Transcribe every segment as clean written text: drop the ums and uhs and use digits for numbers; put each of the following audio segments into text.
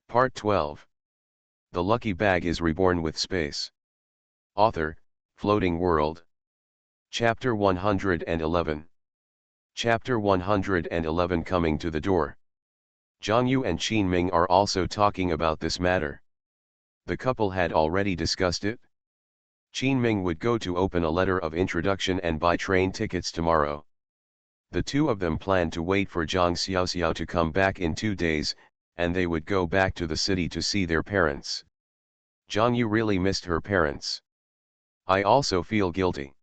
Part 12. The Lucky Bag is Reborn with Space. Author, Floating World. Chapter 111. Chapter 111 Coming to the Door. Zhang Yu and Qin Ming are also talking about this matter. The couple had already discussed it. Qin Ming would go to open a letter of introduction and buy train tickets tomorrow. The two of them planned to wait for Zhang Xiaoxiao to come back in 2 days, and they would go back to the city to see their parents. Zhang Yu really missed her parents. I also feel guilty.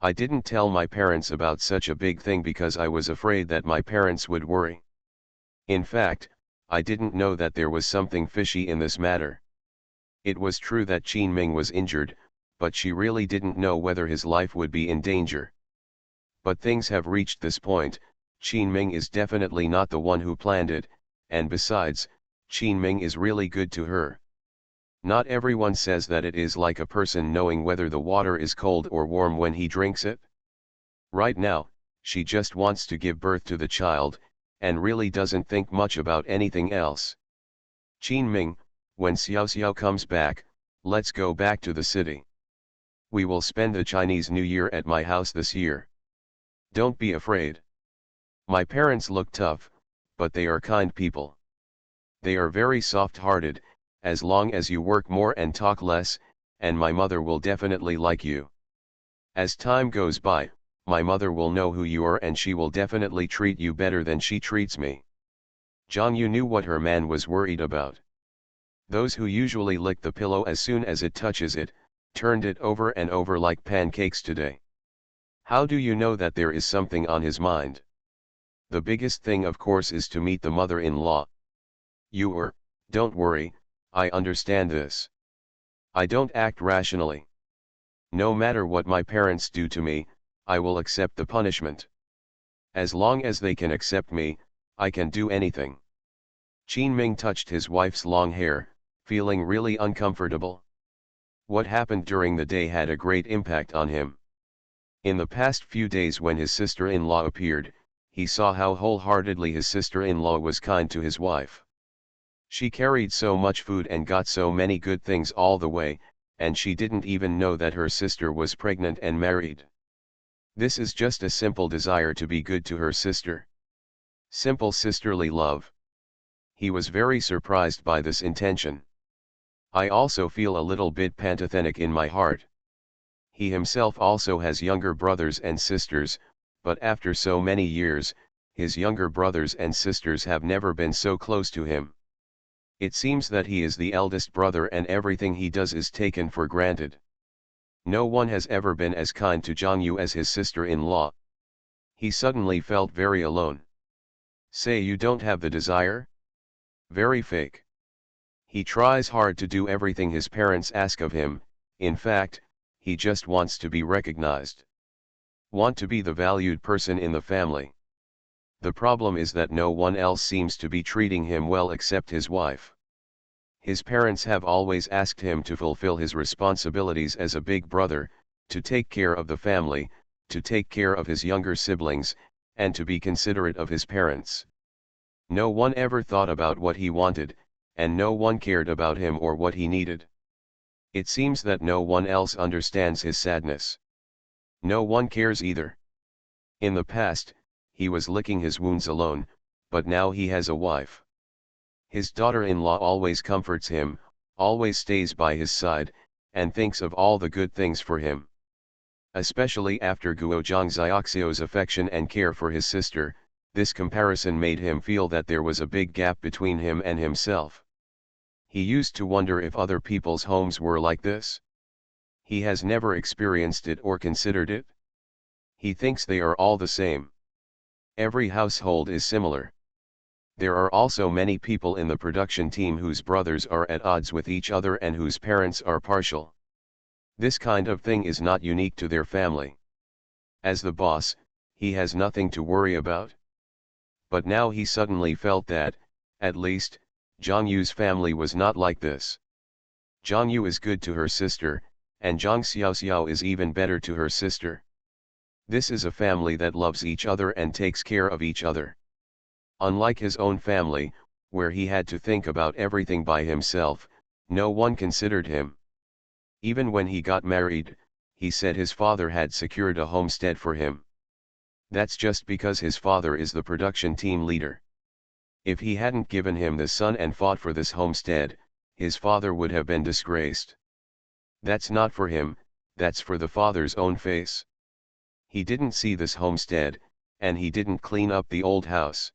I didn't tell my parents about such a big thing because I was afraid that my parents would worry. In fact, I didn't know that there was something fishy in this matter. It was true that Qin Ming was injured, but she really didn't know whether his life would be in danger. But things have reached this point. Qin Ming is definitely not the one who planned it, and besides, Qin Ming is really good to her. Not everyone says that it is like a person knowing whether the water is cold or warm when he drinks it. Right now, she just wants to give birth to the child, and really doesn't think much about anything else. Qin Ming, when Xiaoxiao comes back, let's go back to the city. We will spend the Chinese New Year at my house this year. Don't be afraid. My parents look tough, but they are kind people. They are very soft-hearted, as long as you work more and talk less, and my mother will definitely like you. As time goes by, my mother will know who you are and she will definitely treat you better than she treats me. Zhang Yu knew what her man was worried about. Those who usually lick the pillow as soon as it touches it, turned it over and over like pancakes today. How do you know that there is something on his mind? The biggest thing of course is to meet the mother-in-law. Don't worry, I understand this. I don't act rationally. No matter what my parents do to me, I will accept the punishment. As long as they can accept me, I can do anything. Qin Ming touched his wife's long hair, feeling really uncomfortable. What happened during the day had a great impact on him. In the past few days when his sister-in-law appeared, he saw how wholeheartedly his sister-in-law was kind to his wife. She carried so much food and got so many good things all the way, and she didn't even know that her sister was pregnant and married. This is just a simple desire to be good to her sister. Simple sisterly love. He was very surprised by this intention. I also feel a little bit pathetic in my heart. He himself also has younger brothers and sisters, but after so many years, his younger brothers and sisters have never been so close to him. It seems that he is the eldest brother and everything he does is taken for granted. No one has ever been as kind to Zhang Yu as his sister-in-law. He suddenly felt very alone. Say you don't have the desire? Very fake. He tries hard to do everything his parents ask of him, in fact, he just wants to be recognized. Want to be the valued person in the family. The problem is that no one else seems to be treating him well except his wife. His parents have always asked him to fulfill his responsibilities as a big brother, to take care of the family, to take care of his younger siblings, and to be considerate of his parents. No one ever thought about what he wanted, and no one cared about him or what he needed. It seems that no one else understands his sadness. No one cares either. In the past, he was licking his wounds alone, but now he has a wife. His daughter-in-law always comforts him, always stays by his side, and thinks of all the good things for him. Especially after Guo Zhangxiaoxiao's affection and care for his sister, this comparison made him feel that there was a big gap between him and himself. He used to wonder if other people's homes were like this. He has never experienced it or considered it. He thinks they are all the same. Every household is similar. There are also many people in the production team whose brothers are at odds with each other and whose parents are partial. This kind of thing is not unique to their family. As the boss, he has nothing to worry about. But now he suddenly felt that, at least, Zhang Yu's family was not like this. Zhang Yu is good to her sister, and Zhang Xiaoxiao is even better to her sister. This is a family that loves each other and takes care of each other. Unlike his own family, where he had to think about everything by himself. No one considered him. Even when he got married, he said his father had secured a homestead for him. That's just because his father is the production team leader. If he hadn't given him the son and fought for this homestead, his father would have been disgraced. That's not for him, that's for the father's own face. He didn't see this homestead, and he didn't clean up the old house.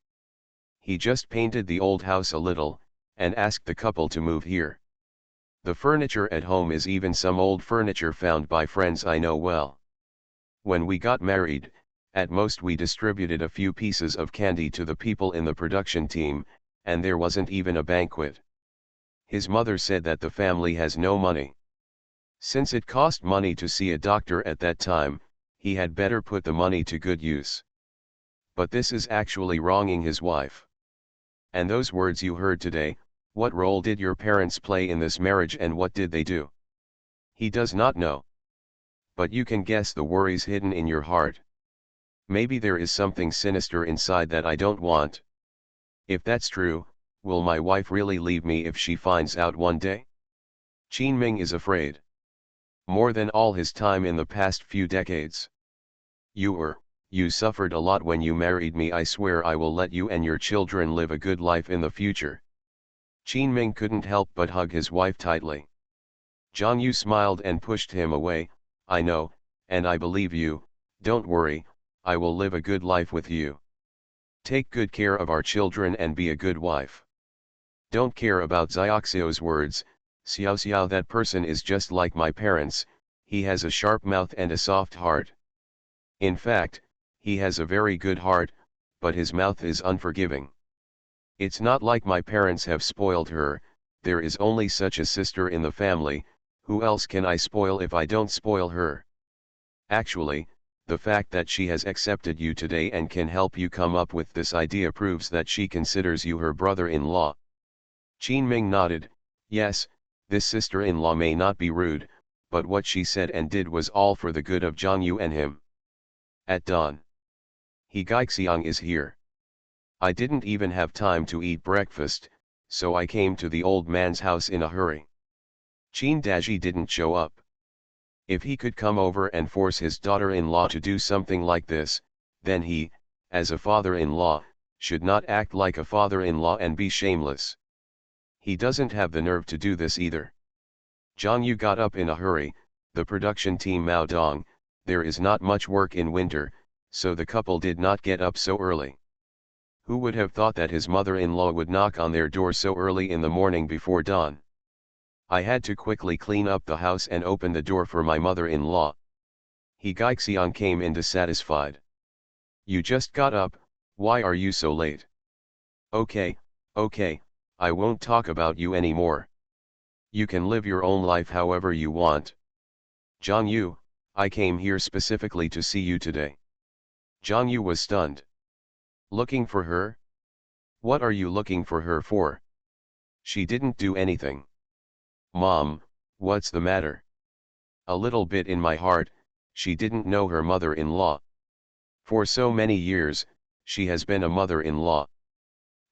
He just painted the old house a little, and asked the couple to move here. The furniture at home is even some old furniture found by friends I know well. When we got married, at most we distributed a few pieces of candy to the people in the production team, and there wasn't even a banquet. His mother said that the family has no money. Since it cost money to see a doctor at that time, he had better put the money to good use. But this is actually wronging his wife. And those words you heard today, what role did your parents play in this marriage and what did they do? He does not know. But you can guess the worries hidden in your heart. Maybe there is something sinister inside that I don't want. If that's true, will my wife really leave me if she finds out one day? Qin Ming is afraid. More than all his time in the past few decades. You suffered a lot when you married me. I swear I will let you and your children live a good life in the future. Qin Ming couldn't help but hug his wife tightly. Zhang Yu smiled and pushed him away. I know, and I believe you, don't worry, I will live a good life with you. Take good care of our children and be a good wife. Don't care about Xiaoxiao's words. Xiao, that person is just like my parents, he has a sharp mouth and a soft heart. In fact, he has a very good heart, but his mouth is unforgiving. It's not like my parents have spoiled her, there is only such a sister in the family, who else can I spoil if I don't spoil her? Actually, the fact that she has accepted you today and can help you come up with this idea proves that she considers you her brother-in-law. Qin Ming nodded, yes, this sister-in-law may not be rude, but what she said and did was all for the good of Zhang Yu and him. At dawn. He Gaixiang is here. I didn't even have time to eat breakfast, so I came to the old man's house in a hurry. Qin Daji didn't show up. If he could come over and force his daughter-in-law to do something like this, then he, as a father-in-law, should not act like a father-in-law and be shameless. He doesn't have the nerve to do this either. Zhang Yu got up in a hurry. The production team Mao Dong, there is not much work in winter, so the couple did not get up so early. Who would have thought that his mother-in-law would knock on their door so early in the morning before dawn? I had to quickly clean up the house and open the door for my mother-in-law. He Gaixiang came in dissatisfied. You just got up, why are you so late? Okay, I won't talk about you anymore. You can live your own life however you want. Zhang Yu, I came here specifically to see you today. Zhang Yu was stunned. Looking for her? What are you looking for her for? She didn't do anything. Mom, what's the matter? A little bit in my heart, she didn't know her mother-in-law. For so many years, she has been a mother-in-law.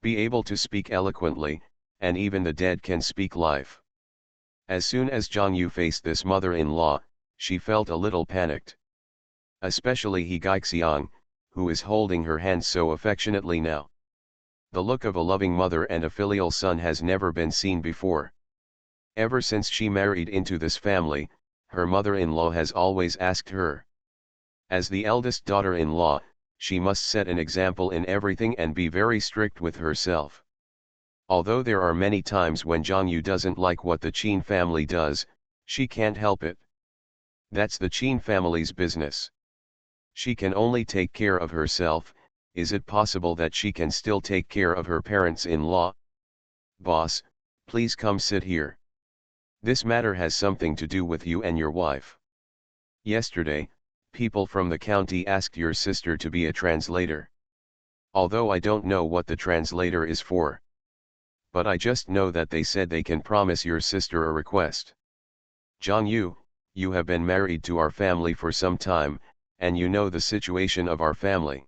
Be able to speak eloquently, and even the dead can speak life. As soon as Zhang Yu faced this mother-in-law, she felt a little panicked. Especially He Gaixiang, who is holding her hand so affectionately now. The look of a loving mother and a filial son has never been seen before. Ever since she married into this family, her mother-in-law has always asked her. As the eldest daughter-in-law, she must set an example in everything and be very strict with herself. Although there are many times when Zhang Yu doesn't like what the Qin family does, she can't help it. That's the Qin family's business. She can only take care of herself. Is it possible that she can still take care of her parents-in-law? Boss, please come sit here. This matter has something to do with you and your wife. Yesterday, people from the county asked your sister to be a translator. Although I don't know what the translator is for. But I just know that they said they can promise your sister a request. Zhang Yu, you have been married to our family for some time, and you know the situation of our family.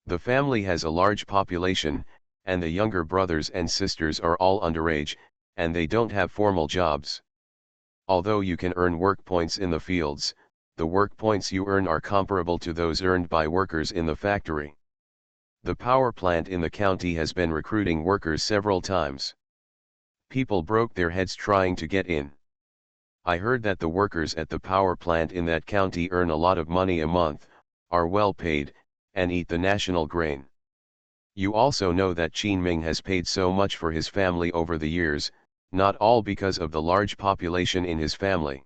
The family has a large population, and the younger brothers and sisters are all underage, and they don't have formal jobs. Although you can earn work points in the fields, the work points you earn are comparable to those earned by workers in the factory. The power plant in the county has been recruiting workers several times. People broke their heads trying to get in. I heard that the workers at the power plant in that county earn a lot of money a month, are well paid, and eat the national grain. You also know that Qin Ming has paid so much for his family over the years, not all because of the large population in his family.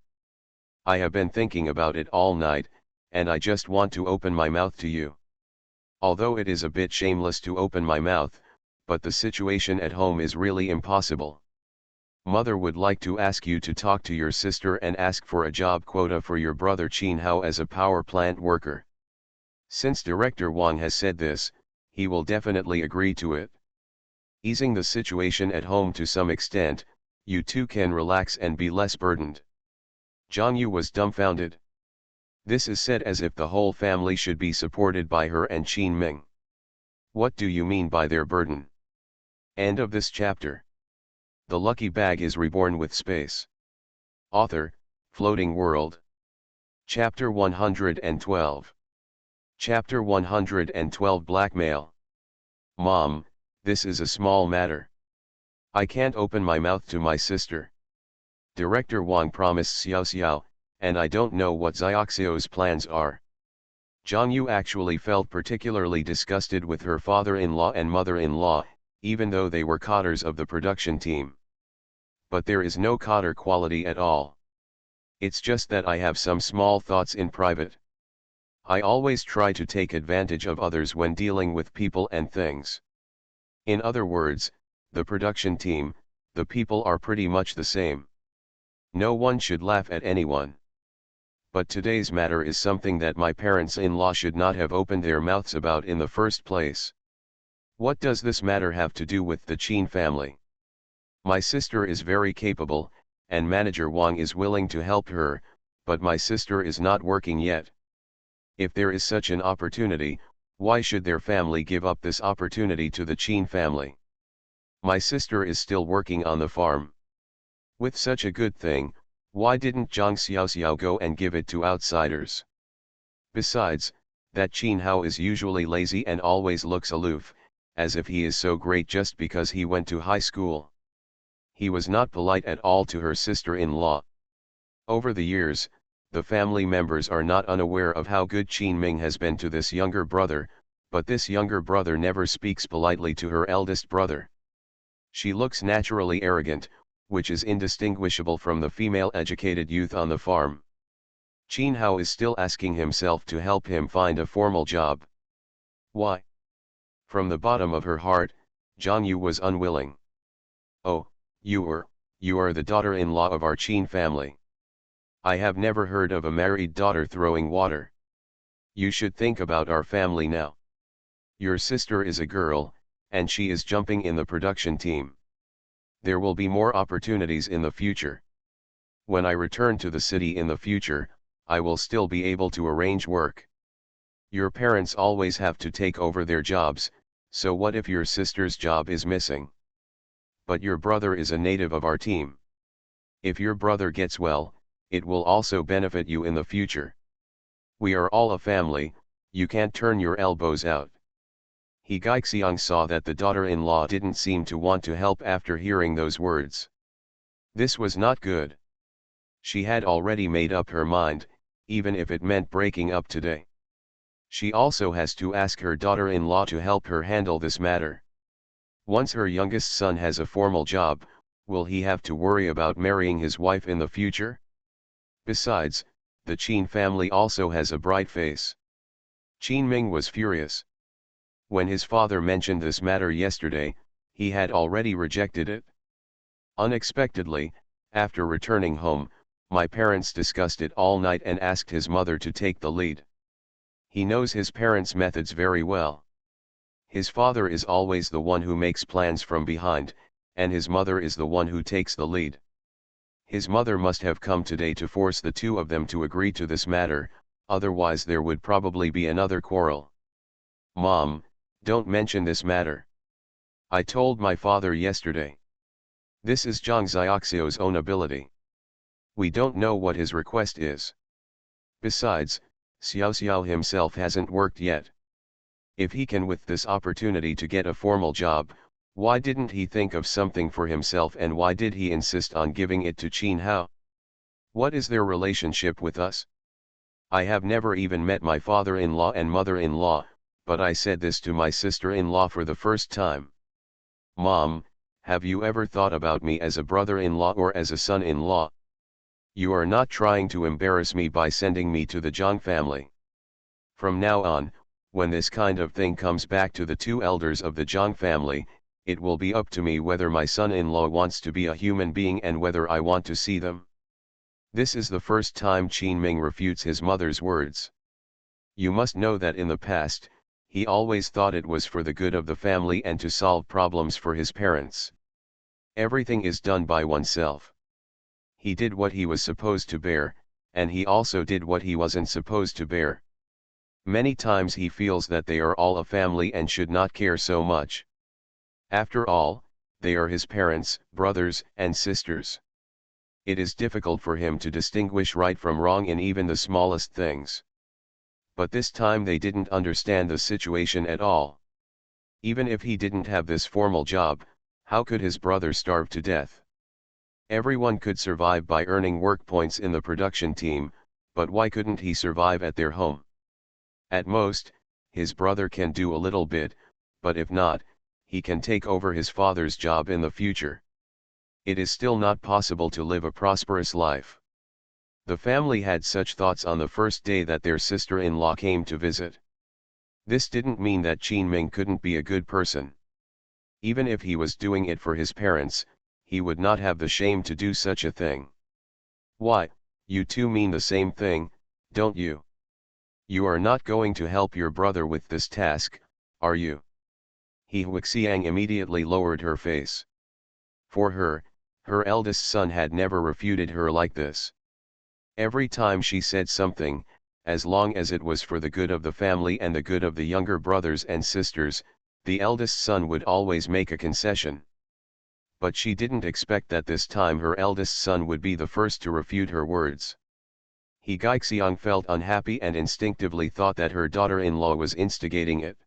I have been thinking about it all night, and I just want to open my mouth to you. Although it is a bit shameless to open my mouth, but the situation at home is really impossible. Mother would like to ask you to talk to your sister and ask for a job quota for your brother Qin Hao as a power plant worker. Since Director Wang has said this, he will definitely agree to it. Easing the situation at home to some extent, you two can relax and be less burdened. Zhang Yu was dumbfounded. This is said as if the whole family should be supported by her and Qin Ming. What do you mean by their burden? End of this chapter. The lucky bag is reborn with space. Author, Floating World. Chapter 112. Chapter 112 Blackmail. Mom, this is a small matter. I can't open my mouth to my sister. Director Wang promised Xiao Xiao, and I don't know what Xiaoxiao's plans are. Zhang Yu actually felt particularly disgusted with her father-in-law and mother-in-law, even though they were codders of the production team. But there is no codder quality at all. It's just that I have some small thoughts in private. I always try to take advantage of others when dealing with people and things. In other words, the production team, the people are pretty much the same. No one should laugh at anyone. But today's matter is something that my parents-in-law should not have opened their mouths about in the first place. What does this matter have to do with the Qin family? My sister is very capable, and Manager Wang is willing to help her, but my sister is not working yet. If there is such an opportunity, why should their family give up this opportunity to the Qin family? My sister is still working on the farm. With such a good thing, why didn't Zhang Xiaoxiao go and give it to outsiders? Besides, that Qin Hao is usually lazy and always looks aloof, as if he is so great just because he went to high school. He was not polite at all to her sister-in-law. Over the years, the family members are not unaware of how good Qin Ming has been to this younger brother, but this younger brother never speaks politely to her eldest brother. She looks naturally arrogant, which is indistinguishable from the female-educated youth on the farm. Qin Hao is still asking himself to help him find a formal job. Why? From the bottom of her heart, Zhang Yu was unwilling. Oh, you are the daughter-in-law of our Qin family. I have never heard of a married daughter throwing water. You should think about our family now. Your sister is a girl, and she is jumping in the production team. There will be more opportunities in the future. When I return to the city in the future, I will still be able to arrange work. Your parents always have to take over their jobs, so what if your sister's job is missing? But your brother is a native of our team. If your brother gets well, it will also benefit you in the future. We are all a family, you can't turn your elbows out. He Gaixiang saw that the daughter-in-law didn't seem to want to help after hearing those words. This was not good. She had already made up her mind, even if it meant breaking up today. She also has to ask her daughter-in-law to help her handle this matter. Once her youngest son has a formal job, will he have to worry about marrying his wife in the future? Besides, the Qin family also has a bright face. Qin Ming was furious. When his father mentioned this matter yesterday, he had already rejected it. Unexpectedly, after returning home, my parents discussed it all night and asked his mother to take the lead. He knows his parents' methods very well. His father is always the one who makes plans from behind, and his mother is the one who takes the lead. His mother must have come today to force the two of them to agree to this matter, otherwise there would probably be another quarrel. Mom, don't mention this matter. I told my father yesterday. This is Zhang Xiaoxio's own ability. We don't know what his request is. Besides, Xiao Xiao himself hasn't worked yet. If he can with this opportunity to get a formal job, why didn't he think of something for himself, and why did he insist on giving it to Qin Hao? What is their relationship with us? I have never even met my father-in-law and mother-in-law, but I said this to my sister-in-law for the first time. Mom, have you ever thought about me as a brother-in-law or as a son-in-law? You are not trying to embarrass me by sending me to the Zhang family. From now on, when this kind of thing comes back to the two elders of the Zhang family, it will be up to me whether my son-in-law wants to be a human being and whether I want to see them. This is the first time Qin Ming refutes his mother's words. You must know that in the past, he always thought it was for the good of the family and to solve problems for his parents. Everything is done by oneself. He did what he was supposed to bear, and he also did what he wasn't supposed to bear. Many times he feels that they are all a family and should not care so much. After all, they are his parents, brothers, and sisters. It is difficult for him to distinguish right from wrong in even the smallest things. But this time they didn't understand the situation at all. Even if he didn't have this formal job, how could his brother starve to death? Everyone could survive by earning work points in the production team, but why couldn't he survive at their home? At most, his brother can do a little bit, but if not, he can take over his father's job in the future. It is still not possible to live a prosperous life. The family had such thoughts on the first day that their sister-in-law came to visit. This didn't mean that Qin Ming couldn't be a good person. Even if he was doing it for his parents, he would not have the shame to do such a thing. Why, you two mean the same thing, don't you? You are not going to help your brother with this task, are you? He Huixiang immediately lowered her face. For her, her eldest son had never refuted her like this. Every time she said something, as long as it was for the good of the family and the good of the younger brothers and sisters, the eldest son would always make a concession. But she didn't expect that this time her eldest son would be the first to refute her words. He Gaixiang felt unhappy and instinctively thought that her daughter-in-law was instigating it.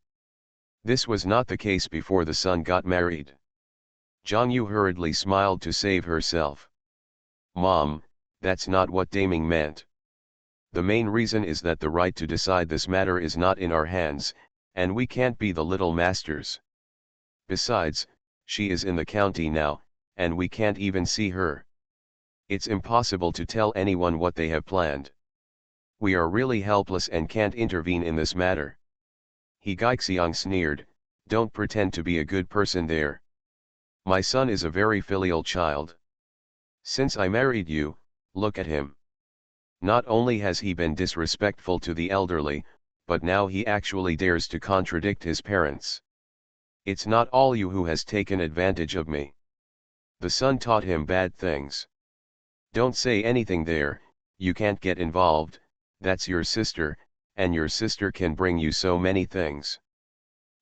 This was not the case before the son got married. Zhang Yu hurriedly smiled to save herself. Mom, that's not what Daming meant. The main reason is that the right to decide this matter is not in our hands, and we can't be the little masters. Besides, she is in the county now, and we can't even see her. It's impossible to tell anyone what they have planned. We are really helpless and can't intervene in this matter. He Gaixiang sneered, don't pretend to be a good person there. My son is a very filial child. Since I married you, look at him. Not only has he been disrespectful to the elderly, but now he actually dares to contradict his parents. It's not all you who has taken advantage of me. The son taught him bad things. Don't say anything there, you can't get involved, that's your sister, and your sister can bring you so many things.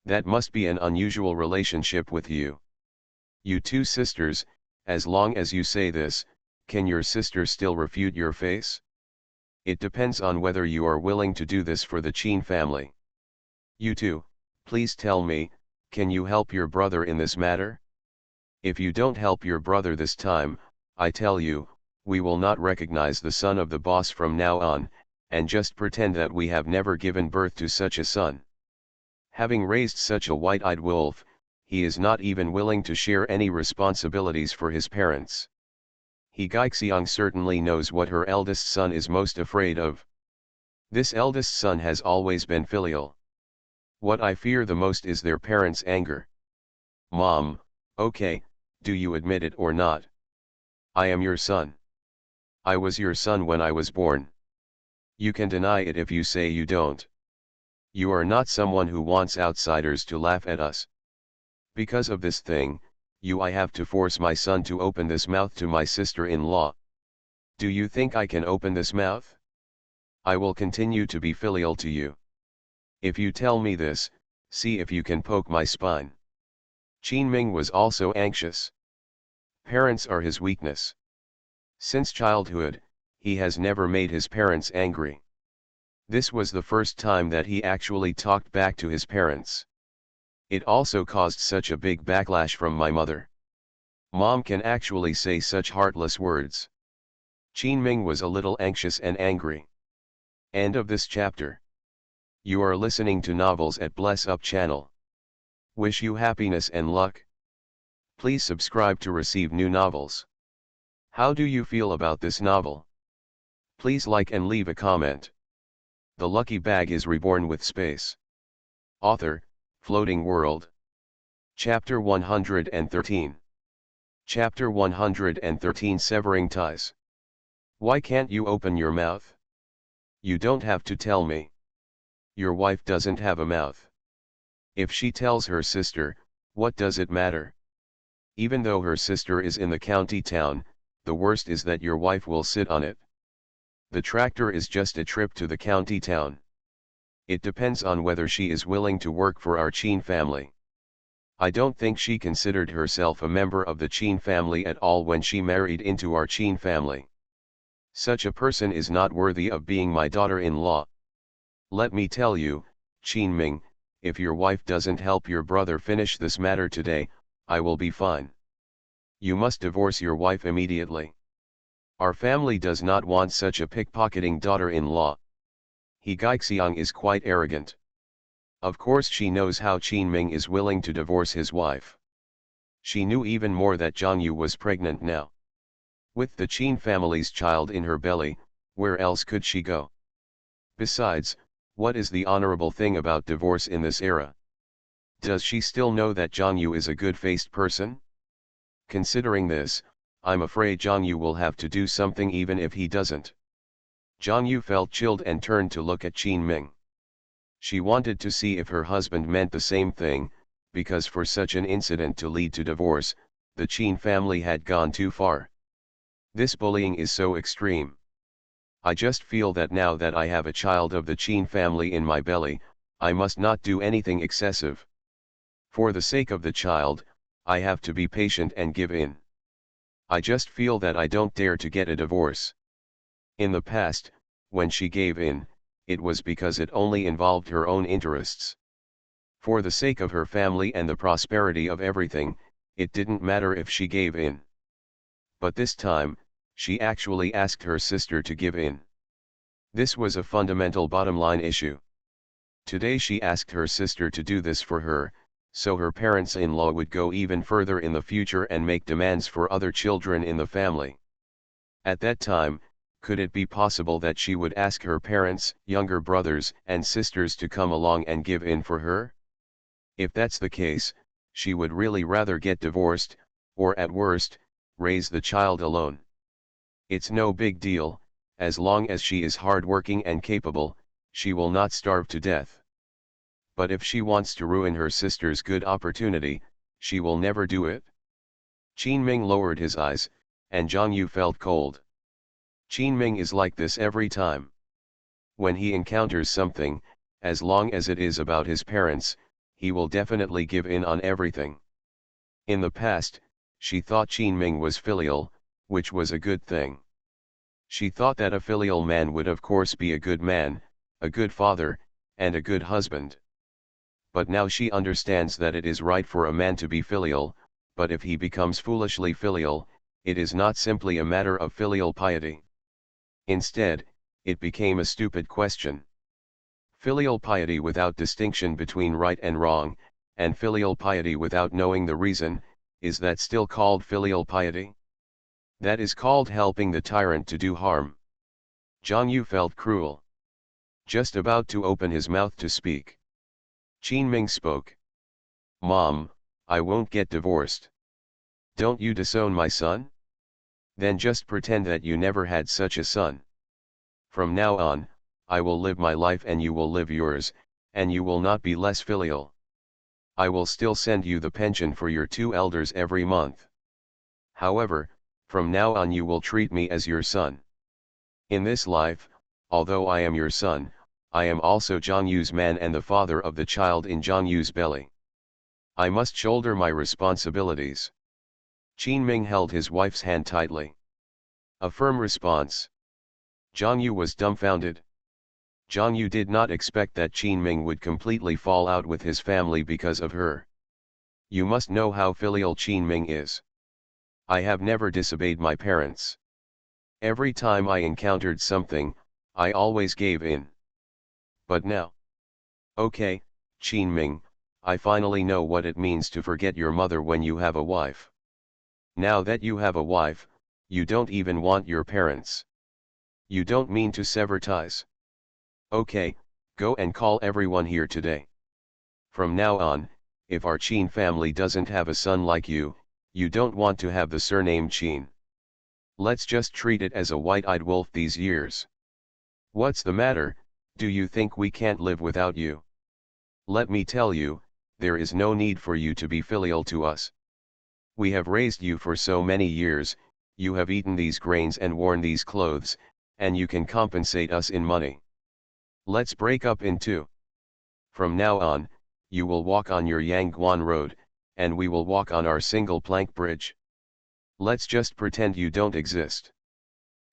That must be an unusual relationship with you. You two sisters, as long as you say this, can your sister still refute your face? It depends on whether you are willing to do this for the Qin family. You two, please tell me, can you help your brother in this matter? If you don't help your brother this time, I tell you, we will not recognize the son of the boss from now on, and just pretend that we have never given birth to such a son. Having raised such a white-eyed wolf, he is not even willing to share any responsibilities for his parents. He Gaixiang certainly knows what her eldest son is most afraid of. This eldest son has always been filial. What I fear the most is their parents' anger. Mom, okay, do you admit it or not? I am your son. I was your son when I was born. You can deny it if you say you don't. You are not someone who wants outsiders to laugh at us. Because of this thing, I have to force my son to open this mouth to my sister-in-law. Do you think I can open this mouth? I will continue to be filial to you. If you tell me this, see if you can poke my spine. Ming was also anxious. Parents are his weakness. Since childhood, he has never made his parents angry. This was the first time that he actually talked back to his parents. It also caused such a big backlash from my mother. Mom can actually say such heartless words. Ming was a little anxious and angry. End of this chapter. You are listening to Novels at Bless Up channel. Wish you happiness and luck. Please subscribe to receive new novels. How do you feel about this novel? Please like and leave a comment. The Lucky Bag is reborn with space. Author, Floating World. Chapter 113. Chapter 113 Severing Ties. Why can't you open your mouth? You don't have to tell me. Your wife doesn't have a mouth. If she tells her sister, what does it matter? Even though her sister is in the county town, the worst is that your wife will sit on it. The tractor is just a trip to the county town. It depends on whether she is willing to work for our Chin family. I don't think she considered herself a member of the Chin family at all when she married into our Chin family. Such a person is not worthy of being my daughter-in-law. Let me tell you, Chin Ming, if your wife doesn't help your brother finish this matter today, I will be fine. You must divorce your wife immediately. Our family does not want such a pickpocketing daughter-in-law. He Gaixiang is quite arrogant. Of course she knows how Chin Ming is willing to divorce his wife. She knew even more that Zhang Yu was pregnant now. With the Chin family's child in her belly, where else could she go? Besides, what is the honorable thing about divorce in this era? Does she still know that Zhang Yu is a good-faced person? Considering this, I'm afraid Zhang Yu will have to do something even if he doesn't. Zhang Yu felt chilled and turned to look at Chin Ming. She wanted to see if her husband meant the same thing, because for such an incident to lead to divorce, the Chin family had gone too far. This bullying is so extreme. I just feel that now that I have a child of the Chin family in my belly, I must not do anything excessive. For the sake of the child, I have to be patient and give in. I just feel that I don't dare to get a divorce. In the past, when she gave in, it was because it only involved her own interests. For the sake of her family and the prosperity of everything, it didn't matter if she gave in. But this time, she actually asked her sister to give in. This was a fundamental bottom-line issue. Today she asked her sister to do this for her, so her parents-in-law would go even further in the future and make demands for other children in the family. At that time, could it be possible that she would ask her parents, younger brothers and sisters to come along and give in for her? If that's the case, she would really rather get divorced, or at worst, raise the child alone. It's no big deal, as long as she is hardworking and capable, she will not starve to death. But if she wants to ruin her sister's good opportunity, she will never do it. Chin Ming lowered his eyes, and Zhang Yu felt cold. Chin Ming is like this every time. When he encounters something, as long as it is about his parents, he will definitely give in on everything. In the past, she thought Chin Ming was filial, which was a good thing. She thought that a filial man would of course be a good man, a good father, and a good husband. But now she understands that it is right for a man to be filial, but if he becomes foolishly filial, it is not simply a matter of filial piety. Instead, it became a stupid question. Filial piety without distinction between right and wrong, and filial piety without knowing the reason, is that still called filial piety? That is called helping the tyrant to do harm. Zhang Yu felt cruel. Just about to open his mouth to speak. Chin Ming spoke. Mom, I won't get divorced. Don't you disown my son? Then just pretend that you never had such a son. From now on, I will live my life and you will live yours, and you will not be less filial. I will still send you the pension for your 2 elders every month. However, from now on you will treat me as your son. In this life, although I am your son, I am also Zhang Yu's man and the father of the child in Zhang Yu's belly. I must shoulder my responsibilities. Qin Ming held his wife's hand tightly. A firm response. Zhang Yu was dumbfounded. Zhang Yu did not expect that Qin Ming would completely fall out with his family because of her. You must know how filial Qin Ming is. I have never disobeyed my parents. Every time I encountered something, I always gave in. But now. Okay, Qin Ming, I finally know what it means to forget your mother when you have a wife. Now that you have a wife, you don't even want your parents. You don't mean to sever ties. Okay, go and call everyone here today. From now on, if our Qin family doesn't have a son like you, you don't want to have the surname Qin. Let's just treat it as a white-eyed wolf these years. What's the matter, do you think we can't live without you? Let me tell you, there is no need for you to be filial to us. We have raised you for so many years, you have eaten these grains and worn these clothes, and you can compensate us in money. Let's break up in two. From now on, you will walk on your Yangguan road, and we will walk on our single plank bridge. Let's just pretend you don't exist.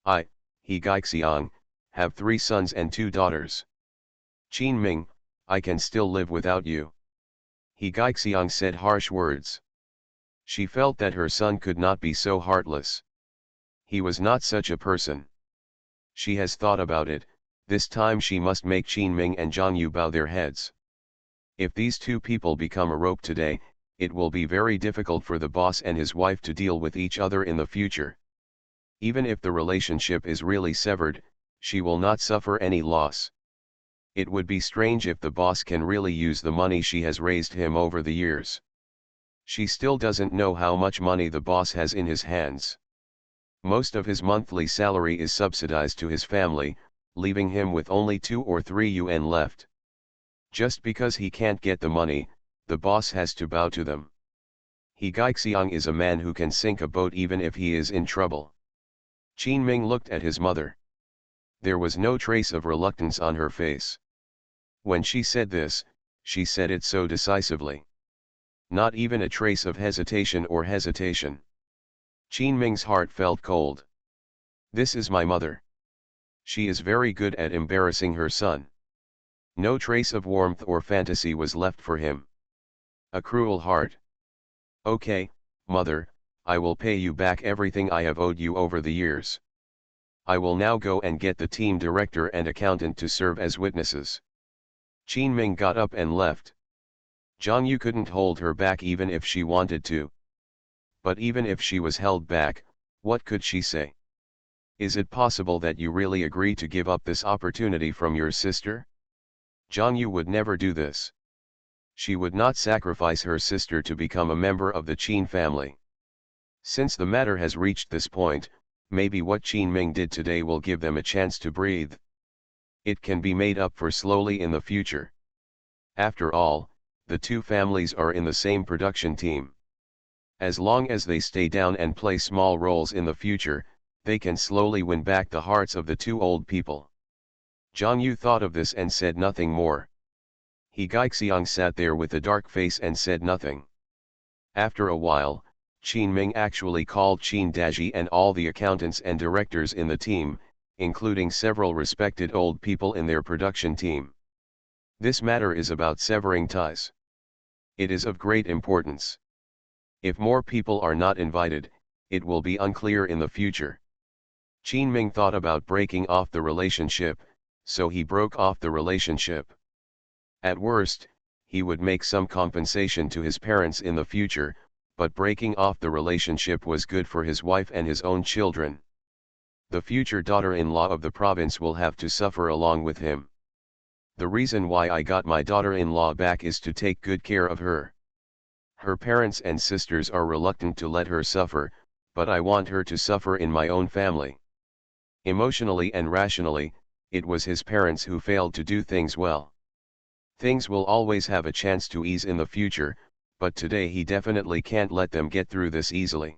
I, He Gaixiang, have 3 sons and 2 daughters. Qin Ming, I can still live without you. He Gaixiang said harsh words. She felt that her son could not be so heartless. He was not such a person. She has thought about it, this time she must make Qin Ming and Zhang Yu bow their heads. If these 2 people become a rope today, it will be very difficult for the boss and his wife to deal with each other in the future. Even if the relationship is really severed, she will not suffer any loss. It would be strange if the boss can really use the money she has raised him over the years. She still doesn't know how much money the boss has in his hands. Most of his monthly salary is subsidized to his family, leaving him with only 2 or 3 yuan left. Just because he can't get the money, the boss has to bow to them. He Gaixiang is a man who can sink a boat even if he is in trouble. Qin Ming looked at his mother. There was no trace of reluctance on her face. When she said this, she said it so decisively. Not even a trace of hesitation. Qin Ming's heart felt cold. This is my mother. She is very good at embarrassing her son. No trace of warmth or fantasy was left for him. A cruel heart. Okay, mother, I will pay you back everything I have owed you over the years. I will now go and get the team director and accountant to serve as witnesses. Qin Ming got up and left. Zhang Yu couldn't hold her back even if she wanted to. But even if she was held back, what could she say? Is it possible that you really agree to give up this opportunity from your sister? Zhang Yu would never do this. She would not sacrifice her sister to become a member of the Qin family. Since the matter has reached this point, maybe what Qin Ming did today will give them a chance to breathe. It can be made up for slowly in the future. After all, the 2 families are in the same production team. As long as they stay down and play small roles in the future, they can slowly win back the hearts of the 2 old people. Zhang Yu thought of this and said nothing more. He Gaixiang sat there with a dark face and said nothing. After a while, Qin Ming actually called Qin Daji and all the accountants and directors in the team, including several respected old people in their production team. This matter is about severing ties. It is of great importance. If more people are not invited, it will be unclear in the future. Qin Ming thought about breaking off the relationship, so he broke off the relationship. At worst, he would make some compensation to his parents in the future, but breaking off the relationship was good for his wife and his own children. The future daughter-in-law of the province will have to suffer along with him. The reason why I got my daughter-in-law back is to take good care of her. Her parents and sisters are reluctant to let her suffer, but I want her to suffer in my own family. Emotionally and rationally, it was his parents who failed to do things well. Things will always have a chance to ease in the future, but today he definitely can't let them get through this easily.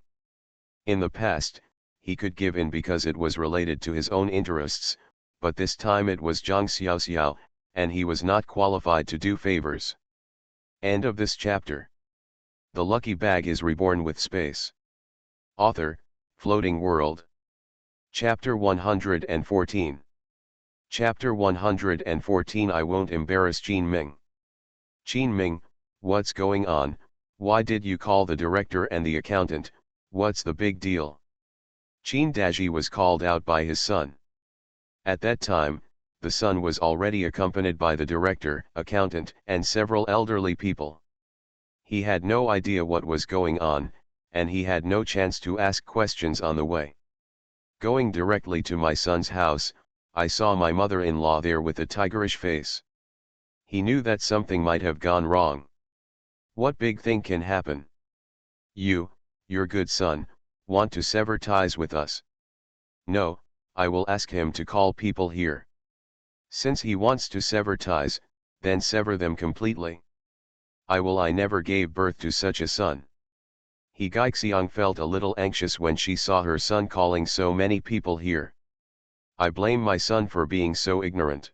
In the past, he could give in because it was related to his own interests, but this time it was Zhang Xiaoxiao, and he was not qualified to do favors. End of this chapter. The lucky bag is reborn with space. Author, Floating World. Chapter 114. Chapter 114. I won't embarrass Qin Ming. Qin Ming, what's going on? Why did you call the director and the accountant? What's the big deal? Qin Daji was called out by his son. At that time, the son was already accompanied by the director, accountant, and several elderly people. He had no idea what was going on, and he had no chance to ask questions on the way. Going directly to my son's house, I saw my mother-in-law there with a tigerish face. He knew that something might have gone wrong. What big thing can happen? You, your good son, want to sever ties with us? No, I will ask him to call people here. Since he wants to sever ties, then sever them completely. I never gave birth to such a son. He Gaixiang felt a little anxious when she saw her son calling so many people here. I blame my son for being so ignorant.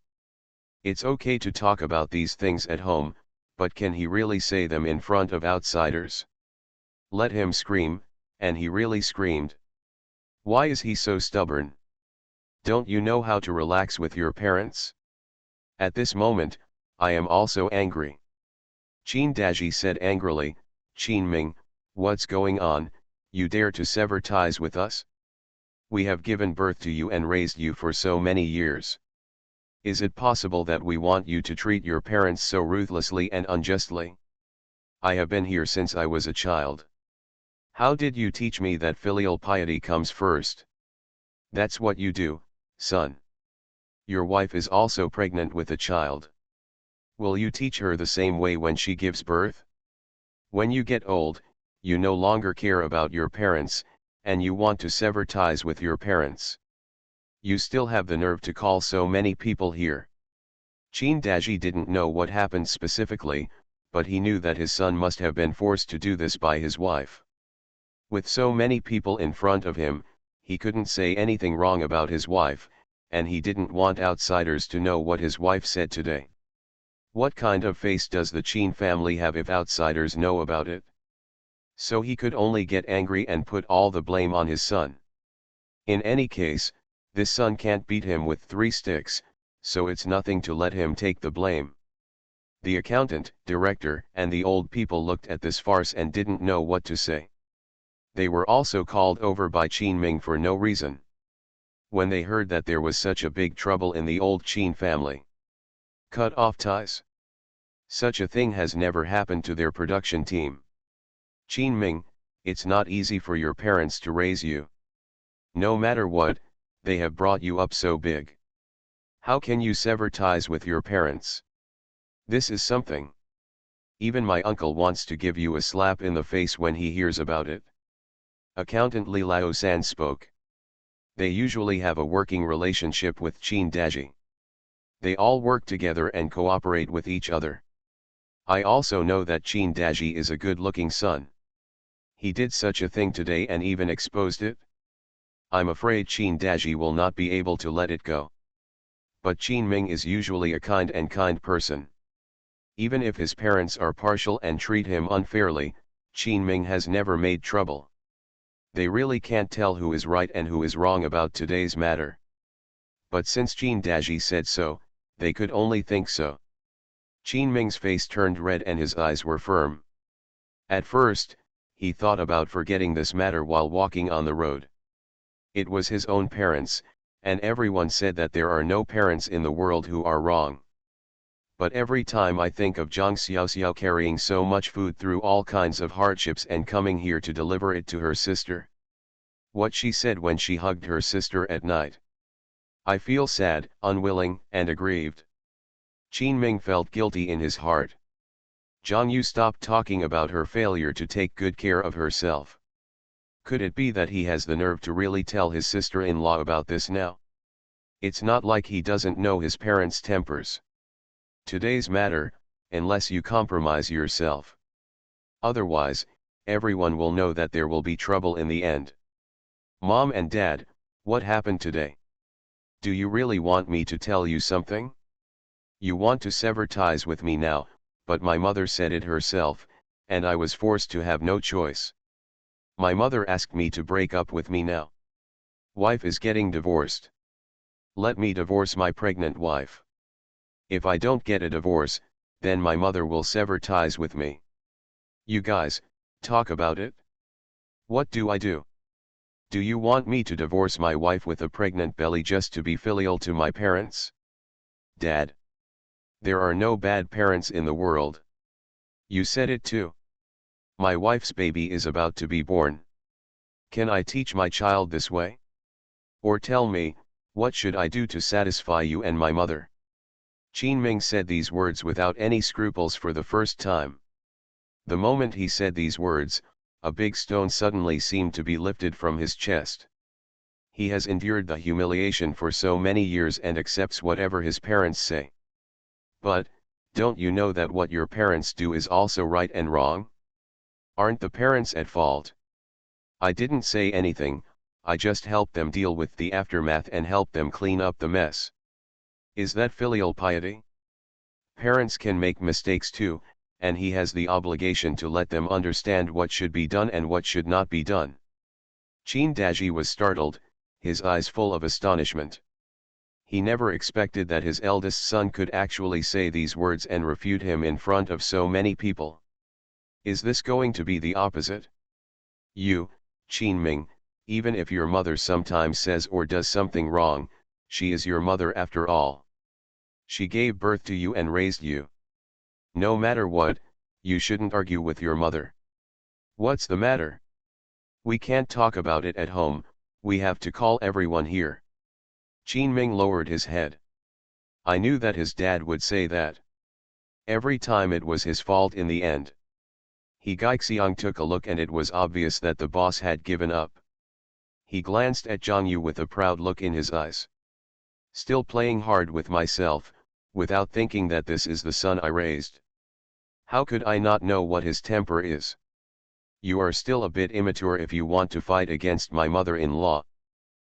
It's okay to talk about these things at home, but can he really say them in front of outsiders? Let him scream, and he really screamed. Why is he so stubborn? Don't you know how to relax with your parents? At this moment, I am also angry. Qin Daji said angrily, Qin Ming, what's going on? You dare to sever ties with us? We have given birth to you and raised you for so many years. Is it possible that we want you to treat your parents so ruthlessly and unjustly? I have been here since I was a child. How did you teach me that filial piety comes first? That's what you do, son. Your wife is also pregnant with a child. Will you teach her the same way when she gives birth? When you get old, you no longer care about your parents, and you want to sever ties with your parents. You still have the nerve to call so many people here. Qin Daji didn't know what happened specifically, but he knew that his son must have been forced to do this by his wife. With so many people in front of him, he couldn't say anything wrong about his wife, and he didn't want outsiders to know what his wife said today. What kind of face does the Qin family have if outsiders know about it? So he could only get angry and put all the blame on his son. In any case, this son can't beat him with 3 sticks, so it's nothing to let him take the blame. The accountant, director, and the old people looked at this farce and didn't know what to say. They were also called over by Qin Ming for no reason. When they heard that there was such a big trouble in the old Qin family. Cut off ties. Such a thing has never happened to their production team. Qin Ming, it's not easy for your parents to raise you. No matter what, they have brought you up so big. How can you sever ties with your parents? This is something. Even my uncle wants to give you a slap in the face when he hears about it. Accountant Li Lao-san spoke. They usually have a working relationship with Qin Daji. They all work together and cooperate with each other. I also know that Qin Daji is a good-looking son. He did such a thing today and even exposed it. I'm afraid Qin Daji will not be able to let it go. But Qin Ming is usually a kind person. Even if his parents are partial and treat him unfairly, Qin Ming has never made trouble. They really can't tell who is right and who is wrong about today's matter. But since Qin Daji said so, they could only think so. Qin Ming's face turned red and his eyes were firm. At first, he thought about forgetting this matter while walking on the road. It was his own parents, and everyone said that there are no parents in the world who are wrong. But every time I think of Zhang Xiaoxiao carrying so much food through all kinds of hardships and coming here to deliver it to her sister. What she said when she hugged her sister at night. I feel sad, unwilling, and aggrieved. Qin Ming felt guilty in his heart. Zhang Yu stopped talking about her failure to take good care of herself. Could it be that he has the nerve to really tell his sister-in-law about this now? It's not like he doesn't know his parents' tempers. Today's matter, unless you compromise yourself. Otherwise, everyone will know that there will be trouble in the end. Mom and Dad, what happened today? Do you really want me to tell you something? You want to sever ties with me now, but my mother said it herself, and I was forced to have no choice. My mother asked me to break up with me now. Wife is getting divorced. Let me divorce my pregnant wife. If I don't get a divorce, then my mother will sever ties with me. You guys, talk about it. What do I do? Do you want me to divorce my wife with a pregnant belly just to be filial to my parents? Dad. There are no bad parents in the world. You said it too. My wife's baby is about to be born. Can I teach my child this way? Or tell me, what should I do to satisfy you and my mother? Qin Ming said these words without any scruples for the first time. The moment he said these words, a big stone suddenly seemed to be lifted from his chest. He has endured the humiliation for so many years and accepts whatever his parents say. But, don't you know that what your parents do is also right and wrong? Aren't the parents at fault? I didn't say anything, I just helped them deal with the aftermath and helped them clean up the mess. Is that filial piety? Parents can make mistakes too, and he has the obligation to let them understand what should be done and what should not be done. Qin Daji was startled, his eyes full of astonishment. He never expected that his eldest son could actually say these words and refute him in front of so many people. Is this going to be the opposite? You, Qin Ming, even if your mother sometimes says or does something wrong, she is your mother after all. She gave birth to you and raised you. No matter what, you shouldn't argue with your mother. What's the matter? We can't talk about it at home, we have to call everyone here. Qin Ming lowered his head. I knew that his dad would say that. Every time it was his fault in the end. He Gaixiang took a look and it was obvious that the boss had given up. He glanced at Zhang Yu with a proud look in his eyes. Still playing hard with myself, without thinking that this is the son I raised. How could I not know what his temper is? You are still a bit immature if you want to fight against my mother-in-law.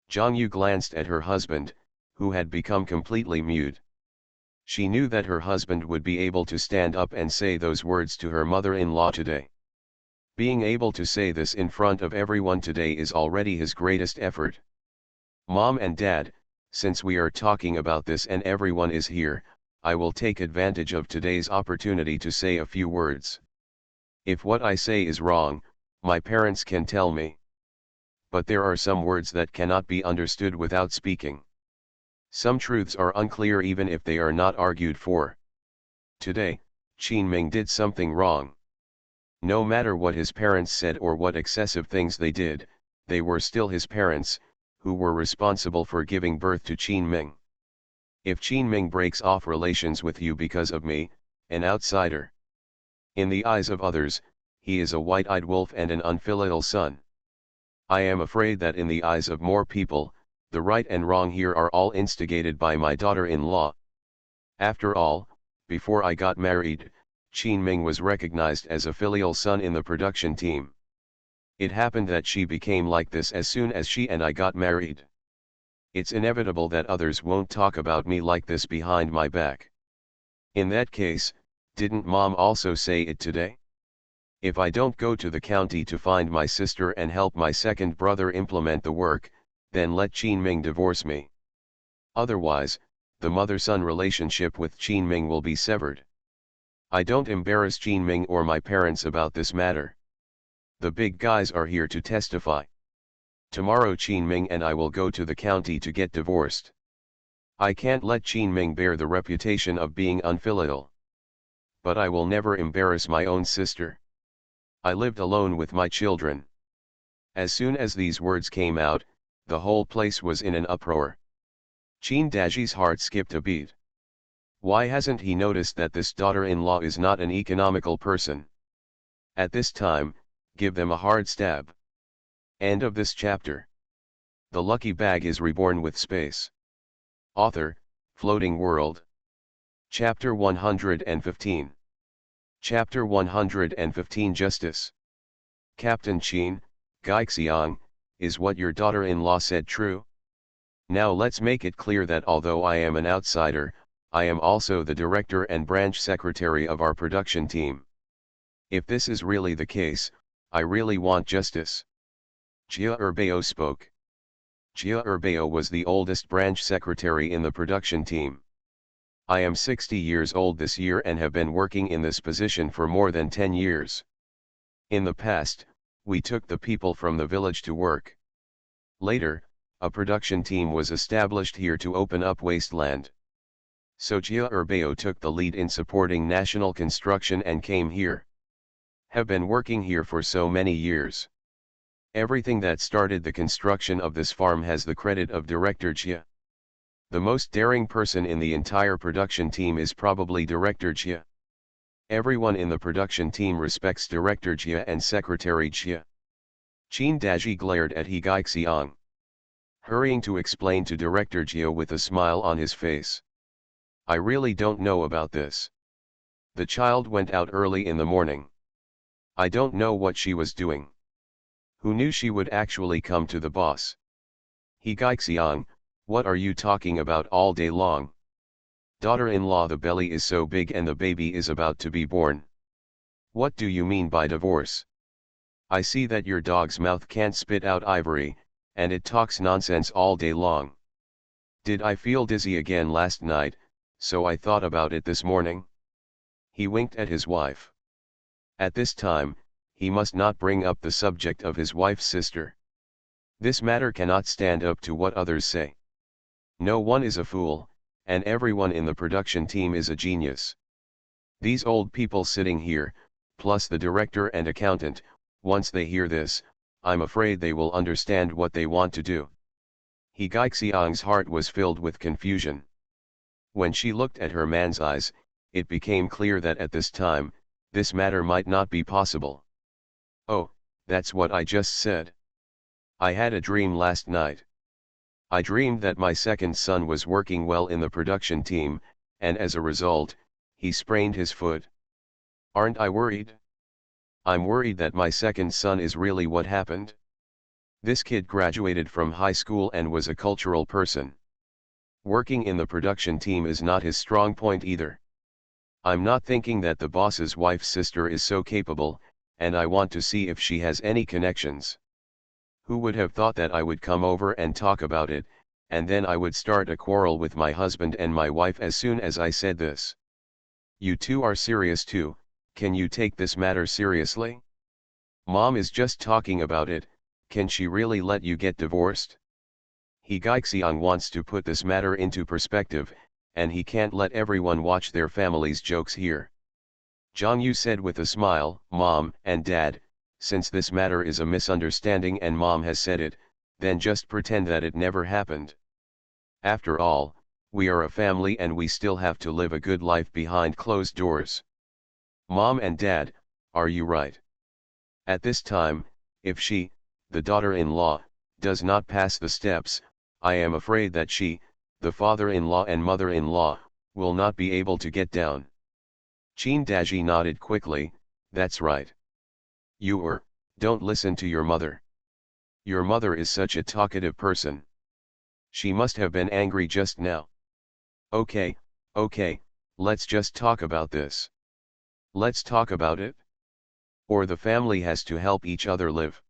Zhang Yu glanced at her husband, who had become completely mute. She knew that her husband would be able to stand up and say those words to her mother-in-law today. Being able to say this in front of everyone today is already his greatest effort. Mom and Dad, since we are talking about this and everyone is here, I will take advantage of today's opportunity to say a few words. If what I say is wrong, my parents can tell me. But there are some words that cannot be understood without speaking. Some truths are unclear even if they are not argued for. Today, Qin Ming did something wrong. No matter what his parents said or what excessive things they did, they were still his parents, who were responsible for giving birth to Qin Ming. If Qin Ming breaks off relations with you because of me, an outsider. In the eyes of others, he is a white-eyed wolf and an unfilial son. I am afraid that in the eyes of more people, the right and wrong here are all instigated by my daughter-in-law. After all, before I got married, Qin Ming was recognized as a filial son in the production team. It happened that she became like this as soon as she and I got married. It's inevitable that others won't talk about me like this behind my back. In that case, didn't Mom also say it today? If I don't go to the county to find my sister and help my second brother implement the work, then let Qin Ming divorce me. Otherwise, the mother-son relationship with Qin Ming will be severed. I don't embarrass Qin Ming or my parents about this matter. The big guys are here to testify. Tomorrow Qin Ming and I will go to the county to get divorced. I can't let Qin Ming bear the reputation of being unfilial. But I will never embarrass my own sister. I lived alone with my children. As soon as these words came out, the whole place was in an uproar. Qin Daji's heart skipped a beat. Why hasn't he noticed that this daughter-in-law is not an economical person? At this time, give them a hard stab. End of this chapter. The lucky bag is reborn with space. Author, Floating World. Chapter 115. Chapter 115 Justice. Captain Qin, Gaixiang, is what your daughter-in-law said true? Now let's make it clear that although I am an outsider, I am also the director and branch secretary of our production team. If this is really the case, I really want justice. Gia Urbeo spoke. Gia Urbeo was the oldest branch secretary in the production team. I am 60 years old this year and have been working in this position for more than 10 years. In the past, we took the people from the village to work. Later, a production team was established here to open up wasteland. So Gia Urbeo took the lead in supporting national construction and came here. Have been working here for so many years. Everything that started the construction of this farm has the credit of Director Gia. The most daring person in the entire production team is probably Director Gia. Everyone in the production team respects Director Gia and Secretary Gia. Chin Daji glared at He Gaixiang, hurrying to explain to Director Gia with a smile on his face. I really don't know about this. The child went out early in the morning. I don't know what she was doing. Who knew she would actually come to the boss? He Gaixiang, what are you talking about all day long? Daughter-in-law, the belly is so big and the baby is about to be born. What do you mean by divorce? I see that your dog's mouth can't spit out ivory, and it talks nonsense all day long. Did I feel dizzy again last night, so I thought about it this morning? He winked at his wife. At this time, he must not bring up the subject of his wife's sister. This matter cannot stand up to what others say. No one is a fool, and everyone in the production team is a genius. These old people sitting here, plus the director and accountant, once they hear this, I'm afraid they will understand what they want to do. He Gaixiang's heart was filled with confusion. When she looked at her man's eyes, it became clear that at this time, this matter might not be possible. Oh, that's what I just said. I had a dream last night. I dreamed that my second son was working well in the production team, and as a result, he sprained his foot. Aren't I worried? I'm worried that my second son is really what happened. This kid graduated from high school and was a cultural person. Working in the production team is not his strong point either. I'm not thinking that the boss's wife's sister is so capable, and I want to see if she has any connections. Who would have thought that I would come over and talk about it, and then I would start a quarrel with my husband and my wife as soon as I said this. You two are serious too, can you take this matter seriously? Mom is just talking about it, can she really let you get divorced? He Gaixiang wants to put this matter into perspective, and he can't let everyone watch their family's jokes here. Zhang Yu said with a smile, Mom and Dad, since this matter is a misunderstanding and Mom has said it, then just pretend that it never happened. After all, we are a family and we still have to live a good life behind closed doors. Mom and Dad, are you right? At this time, if she, the daughter-in-law, does not pass the steps, I am afraid that she, the father-in-law and mother-in-law, will not be able to get down. Chin Daji nodded quickly, that's right. Don't listen to your mother. Your mother is such a talkative person. She must have been angry just now. Okay, let's just talk about this. Let's talk about it. Or the family has to help each other live.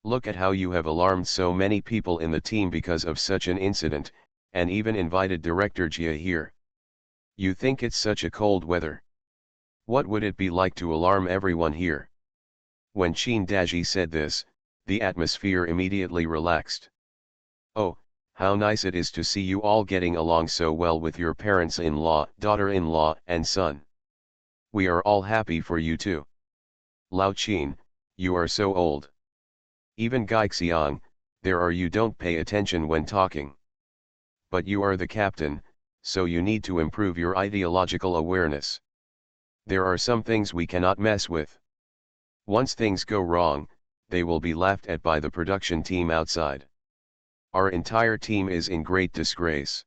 Look at how you have alarmed so many people in the team because of such an incident, and even invited Director Jia here. You think it's such a cold weather? What would it be like to alarm everyone here? When Chin Daji said this, the atmosphere immediately relaxed. Oh, how nice it is to see you all getting along so well with your parents-in-law, daughter-in-law, and son. We are all happy for you too. Lao Chin, you are so old. Even Gaixiang, there are you don't pay attention when talking. But you are the captain, so you need to improve your ideological awareness. There are some things we cannot mess with. Once things go wrong, they will be laughed at by the production team outside. Our entire team is in great disgrace.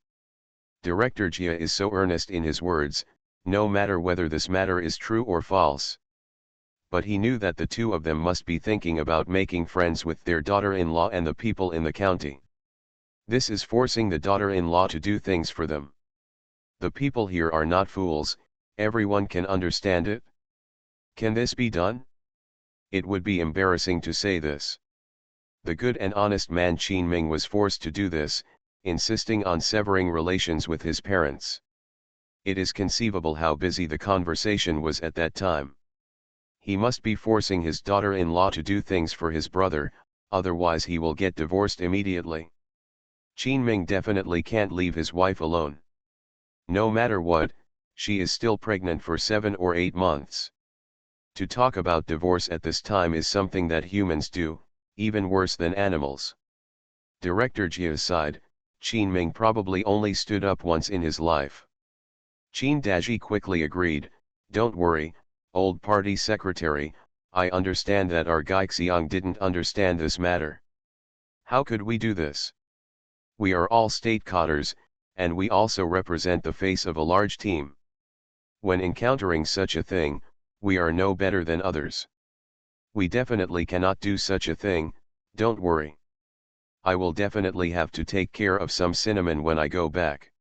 Director Jia is so earnest in his words, no matter whether this matter is true or false. But he knew that the two of them must be thinking about making friends with their daughter-in-law and the people in the county. This is forcing the daughter-in-law to do things for them. The people here are not fools, everyone can understand it. Can this be done? It would be embarrassing to say this. The good and honest man Qin Ming was forced to do this, insisting on severing relations with his parents. It is conceivable how busy the conversation was at that time. He must be forcing his daughter-in-law to do things for his brother, otherwise he will get divorced immediately. Qin Ming definitely can't leave his wife alone. No matter what, she is still pregnant for 7 or 8 months. To talk about divorce at this time is something that humans do, even worse than animals. Director Jia aside, Qin Ming probably only stood up once in his life. Qin Daji quickly agreed, "Don't worry, old party secretary, I understand that our Gaixiang didn't understand this matter. How could we do this? We are all state cotters, and we also represent the face of a large team. When encountering such a thing, we are no better than others. We definitely cannot do such a thing, don't worry. I will definitely have to take care of some cinnamon when I go back."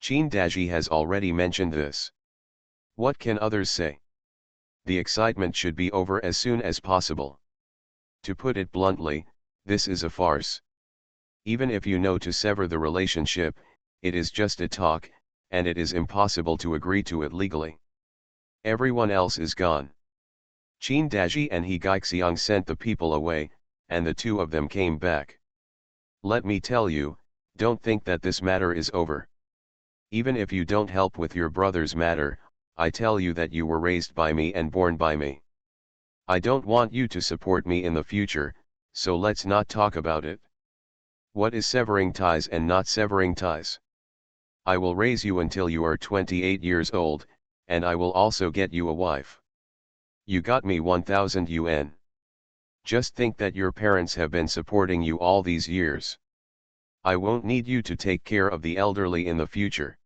Qin Daji has already mentioned this. What can others say? The excitement should be over as soon as possible. To put it bluntly, this is a farce. Even if you know to sever the relationship, it is just a talk, and it is impossible to agree to it legally. Everyone else is gone. Qin Daji and He Gaixiang sent the people away, and the two of them came back. Let me tell you, don't think that this matter is over. Even if you don't help with your brother's matter, I tell you that you were raised by me and born by me. I don't want you to support me in the future, so let's not talk about it. What is severing ties and not severing ties? I will raise you until you are 28 years old, and I will also get you a wife. You got me 1,000 yuan. Just think that your parents have been supporting you all these years. I won't need you to take care of the elderly in the future.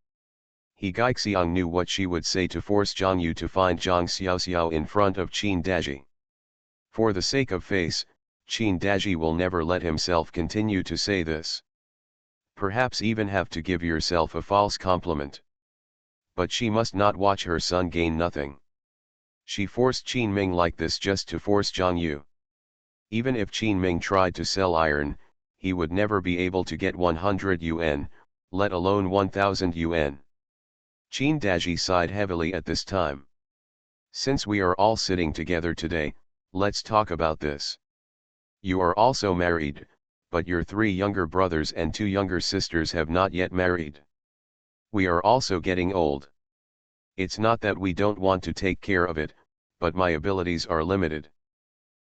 He Gaixiang knew what she would say to force Zhang Yu to find Zhang Xiaoxiao in front of Qin Daji. For the sake of face, Qin Daji will never let himself continue to say this. Perhaps even have to give yourself a false compliment. But she must not watch her son gain nothing. She forced Qin Ming like this just to force Zhang Yu. Even if Qin Ming tried to sell iron, he would never be able to get 100 yuan, let alone 1,000 yuan. Qin Daji sighed heavily at this time. Since we are all sitting together today, let's talk about this. You are also married, but your 3 younger brothers and 2 younger sisters have not yet married. We are also getting old. It's not that we don't want to take care of it, but my abilities are limited.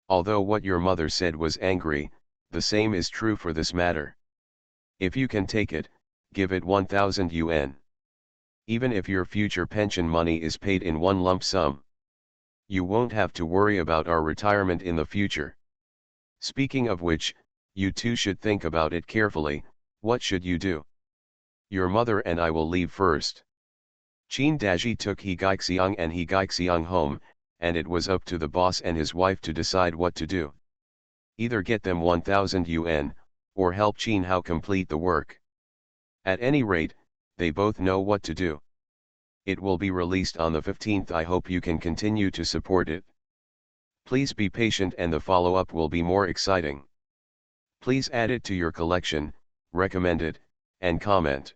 Although what your mother said was angry, the same is true for this matter. If you can take it, give it 1,000 yuan. Even if your future pension money is paid in one lump sum, you won't have to worry about our retirement in the future. Speaking of which, you two should think about it carefully. What should you do? Your mother and I will leave first. Qin Daji took He Gaixiang and He Gaixiang home, and it was up to the boss and his wife to decide what to do. Either get them 1,000 yuan, or help Qin Hao complete the work. At any rate, they both know what to do. It will be released on the 15th. I hope you can continue to support it. Please be patient and the follow-up will be more exciting. Please add it to your collection, recommend it, and comment.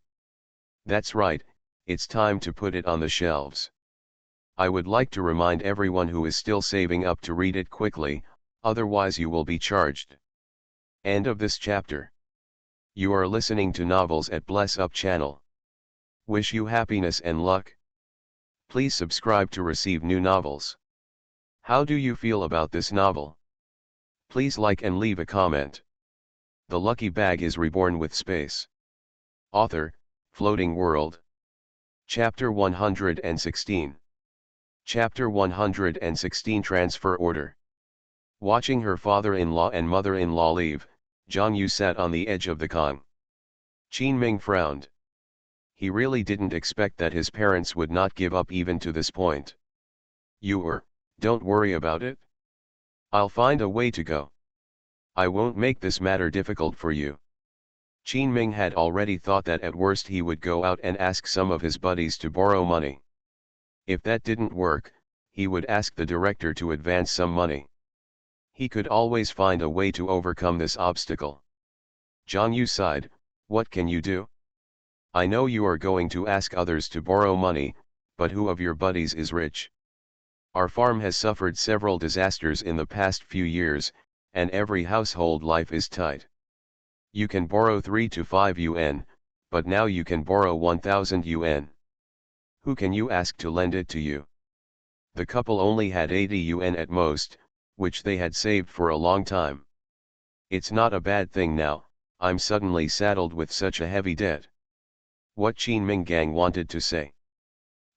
That's right, it's time to put it on the shelves. I would like to remind everyone who is still saving up to read it quickly, otherwise you will be charged. End of this chapter. You are listening to Novels at Bless Up channel. Wish you happiness and luck. Please subscribe to receive new novels. How do you feel about this novel? Please like and leave a comment. The Lucky Bag is reborn with space. Author, Floating World. Chapter 116. Chapter 116 Transfer Order. Watching her father-in-law and mother-in-law leave, Zhang Yu sat on the edge of the Kong. Qin Ming frowned. He really didn't expect that his parents would not give up even to this point. Don't worry about it. I'll find a way to go. I won't make this matter difficult for you. Qin Ming had already thought that at worst he would go out and ask some of his buddies to borrow money. If that didn't work, he would ask the director to advance some money. He could always find a way to overcome this obstacle. Zhang Yu sighed, "What can you do? I know you are going to ask others to borrow money, but who of your buddies is rich? Our farm has suffered several disasters in the past few years, and every household life is tight. You can borrow 3 to 5 yuan, but now you can borrow 1,000 yuan. Who can you ask to lend it to you?" The couple only had 80 yuan at most, which they had saved for a long time. "It's not a bad thing now, I'm suddenly saddled with such a heavy debt." What Qin Minggang wanted to say.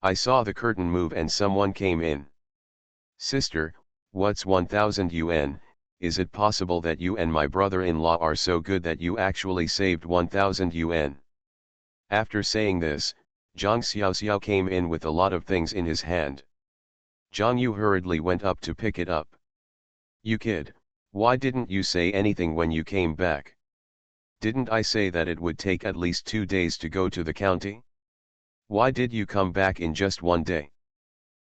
I saw the curtain move and someone came in. "Sister, what's 1,000 yuan? Is it possible that you and my brother-in-law are so good that you actually saved 1,000 yuan? After saying this, Zhang Xiaoxiao came in with a lot of things in his hand. Zhang Yu hurriedly went up to pick it up. "You kid, why didn't you say anything when you came back? Didn't I say that it would take at least 2 days to go to the county? Why did you come back in just 1 day?"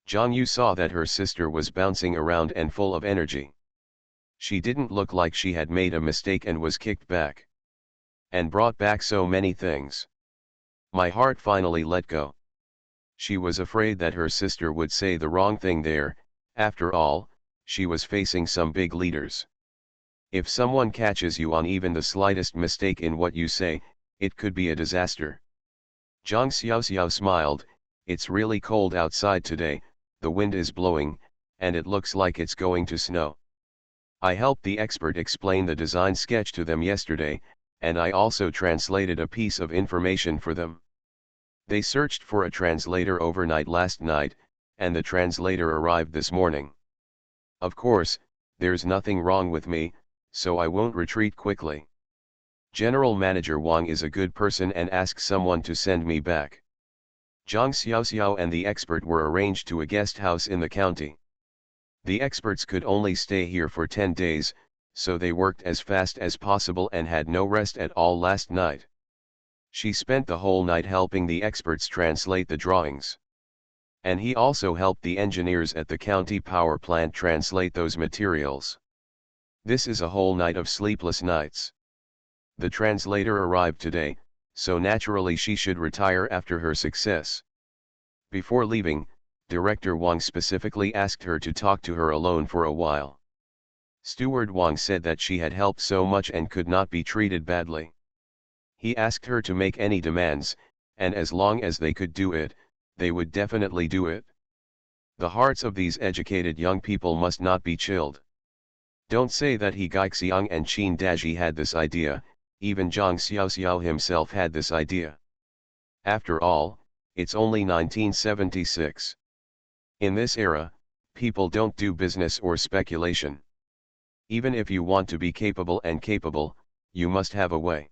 Zhang Yu saw that her sister was bouncing around and full of energy. She didn't look like she had made a mistake and was kicked back. And brought back so many things. My heart finally let go. She was afraid that her sister would say the wrong thing there. After all, she was facing some big leaders. If someone catches you on even the slightest mistake in what you say, it could be a disaster. Zhang Xiaoxiao smiled. "It's really cold outside today, the wind is blowing, and it looks like it's going to snow. I helped the expert explain the design sketch to them yesterday, and I also translated a piece of information for them. They searched for a translator overnight last night, and the translator arrived this morning. Of course, there's nothing wrong with me, so I won't retreat quickly. General Manager Wang is a good person and asked someone to send me back." Zhang Xiaoxiao and the expert were arranged to a guest house in the county. The experts could only stay here for 10 days, so they worked as fast as possible and had no rest at all last night. She spent the whole night helping the experts translate the drawings. And he also helped the engineers at the county power plant translate those materials. This is a whole night of sleepless nights. The translator arrived today, so naturally she should retire after her success. Before leaving, Director Wang specifically asked her to talk to her alone for a while. Steward Wang said that she had helped so much and could not be treated badly. He asked her to make any demands, and as long as they could do it, they would definitely do it. The hearts of these educated young people must not be chilled. Don't say that he Gaixiang and Qin Daji had this idea, even Zhang Xiaoxiao himself had this idea. After all, it's only 1976. In this era, people don't do business or speculation. Even if you want to be capable and capable, you must have a way.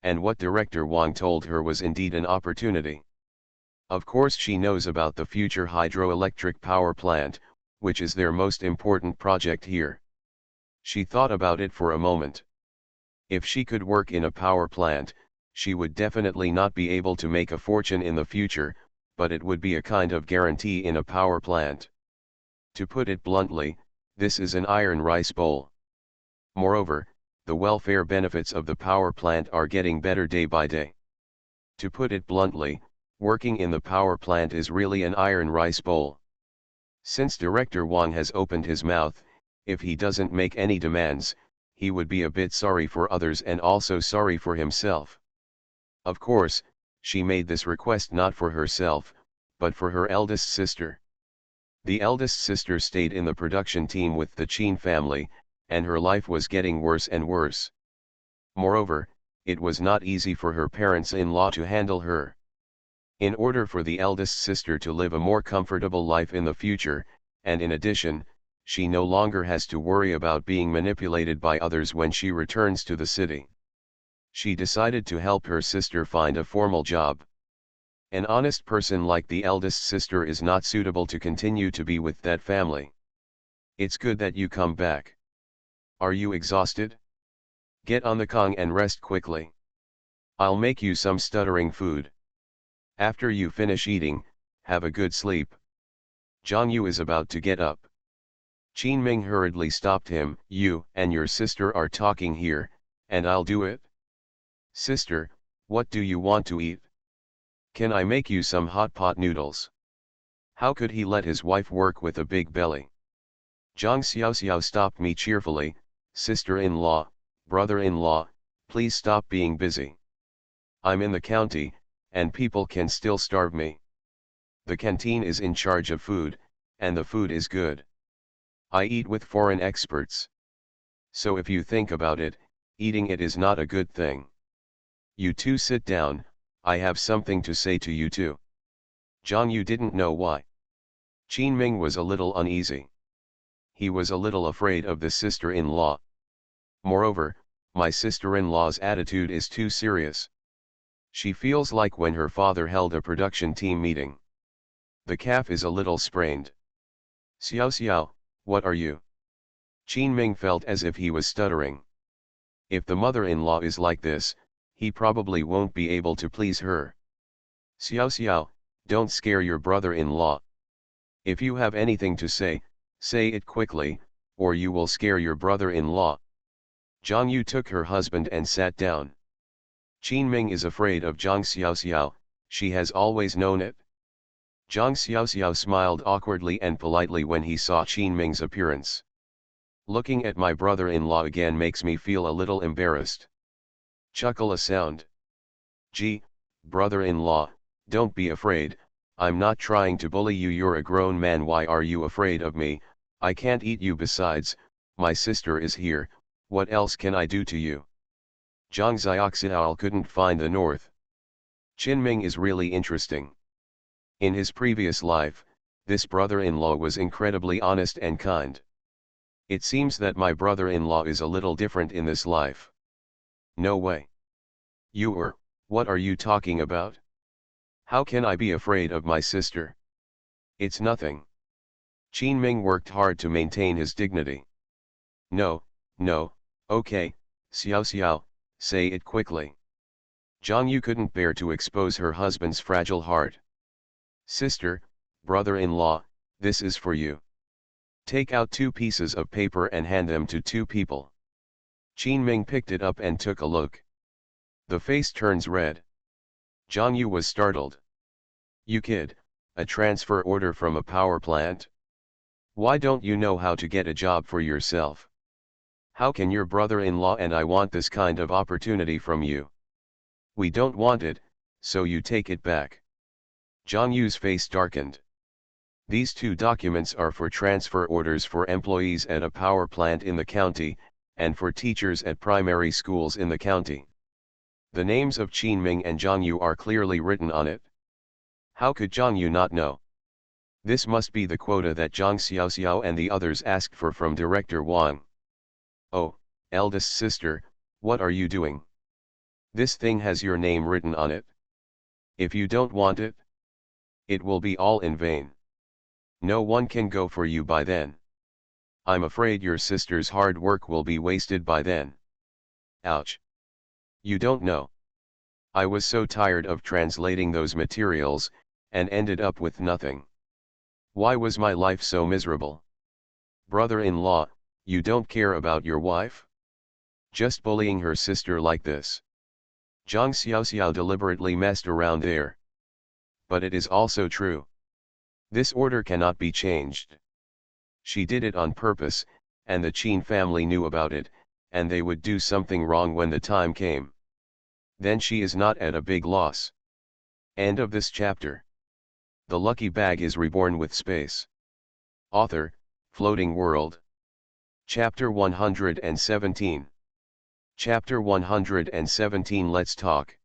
And what Director Wang told her was indeed an opportunity. Of course she knows about the future hydroelectric power plant, which is their most important project here. She thought about it for a moment. If she could work in a power plant, she would definitely not be able to make a fortune in the future, but it would be a kind of guarantee in a power plant. To put it bluntly, this is an iron rice bowl. Moreover, the welfare benefits of the power plant are getting better day by day. To put it bluntly, working in the power plant is really an iron rice bowl. Since Director Wang has opened his mouth, if he doesn't make any demands, he would be a bit sorry for others and also sorry for himself. Of course, she made this request not for herself, but for her eldest sister. The eldest sister stayed in the production team with the Qin family, and her life was getting worse and worse. Moreover, it was not easy for her parents-in-law to handle her. In order for the eldest sister to live a more comfortable life in the future, and in addition, she no longer has to worry about being manipulated by others when she returns to the city. She decided to help her sister find a formal job. An honest person like the eldest sister is not suitable to continue to be with that family. It's good that you come back. Are you exhausted? Get on the Kong and rest quickly. I'll make you some stuttering food. After you finish eating, have a good sleep. Zhang Yu is about to get up. Qin Ming hurriedly stopped him. You and your sister are talking here, and I'll do it? Sister, what do you want to eat? Can I make you some hot pot noodles? How could he let his wife work with a big belly? Zhang Xiaoxiao stopped me cheerfully. Sister-in-law, brother-in-law, please stop being busy. I'm in the county, and people can still starve me. The canteen is in charge of food, and the food is good. I eat with foreign experts. So if you think about it, eating it is not a good thing. You two sit down, I have something to say to you too. Zhang Yu didn't know why. Qin Ming was a little uneasy. He was a little afraid of the sister-in-law. Moreover, my sister-in-law's attitude is too serious. She feels like when her father held a production team meeting. The calf is a little sprained. Xiao Xiao, what are you? Qin Ming felt as if he was stuttering. If the mother-in-law is like this, he probably won't be able to please her. Xiao Xiao, don't scare your brother-in-law. If you have anything to say it quickly, or you will scare your brother-in-law. Zhang Yu took her husband and sat down. Qin Ming is afraid of Zhang Xiaoxiao, she has always known it. Zhang Xiaoxiao smiled awkwardly and politely when he saw Qin Ming's appearance. Looking at my brother-in-law again makes me feel a little embarrassed. Chuckle a sound. Gee, brother-in-law, don't be afraid, I'm not trying to bully you, you're a grown man, why are you afraid of me? I can't eat you, besides, my sister is here, what else can I do to you? Zhang Xiaoxiao couldn't find the north. Qin Ming is really interesting. In his previous life, this brother-in-law was incredibly honest and kind. It seems that my brother-in-law is a little different in this life. No way. What are you talking about? How can I be afraid of my sister? It's nothing. Qin Ming worked hard to maintain his dignity. No, okay, Xiao Xiao, say it quickly. Zhang Yu couldn't bear to expose her husband's fragile heart. Sister, brother-in-law, this is for you. Take out 2 pieces of paper and hand them to 2 people. Qin Ming picked it up and took a look. The face turns red. Zhang Yu was startled. You kid, a transfer order from a power plant? Why don't you know how to get a job for yourself? How can your brother-in-law and I want this kind of opportunity from you? We don't want it, so you take it back. Zhang Yu's face darkened. These 2 documents are for transfer orders for employees at a power plant in the county, and for teachers at primary schools in the county. The names of Qin Ming and Zhang Yu are clearly written on it. How could Zhang Yu not know? This must be the quota that Zhang Xiaoxiao and the others asked for from Director Wang. Oh, eldest sister, what are you doing? This thing has your name written on it. If you don't want it, it will be all in vain. No one can go for you by then. I'm afraid your sister's hard work will be wasted by then. Ouch. You don't know. I was so tired of translating those materials, and ended up with nothing. Why was my life so miserable? Brother-in-law, you don't care about your wife? Just bullying her sister like this. Zhang Xiaoxiao deliberately messed around there. But it is also true. This order cannot be changed. She did it on purpose, and the Qin family knew about it, and they would do something wrong when the time came. Then she is not at a big loss. End of this chapter. The lucky bag is reborn with space. Author, Floating World. Chapter 117. Chapter 117. Let's talk.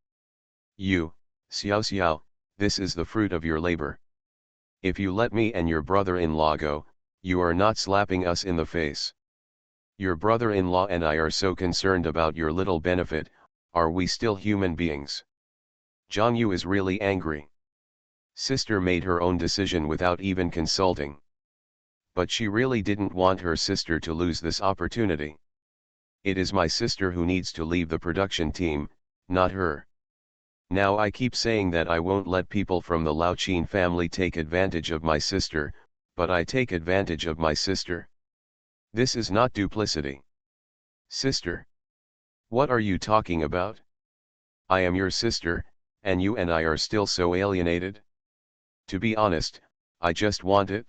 You, Xiao Xiao, this is the fruit of your labor. If you let me and your brother-in-law go, you are not slapping us in the face. Your brother-in-law and I are so concerned about your little benefit, are we still human beings? Zhang Yu is really angry. Sister made her own decision without even consulting. But she really didn't want her sister to lose this opportunity. It is my sister who needs to leave the production team, not her. Now I keep saying that I won't let people from the Lao Qin family take advantage of my sister, but I take advantage of my sister. This is not duplicity. Sister? What are you talking about? I am your sister, and you and I are still so alienated. To be honest, I just want it.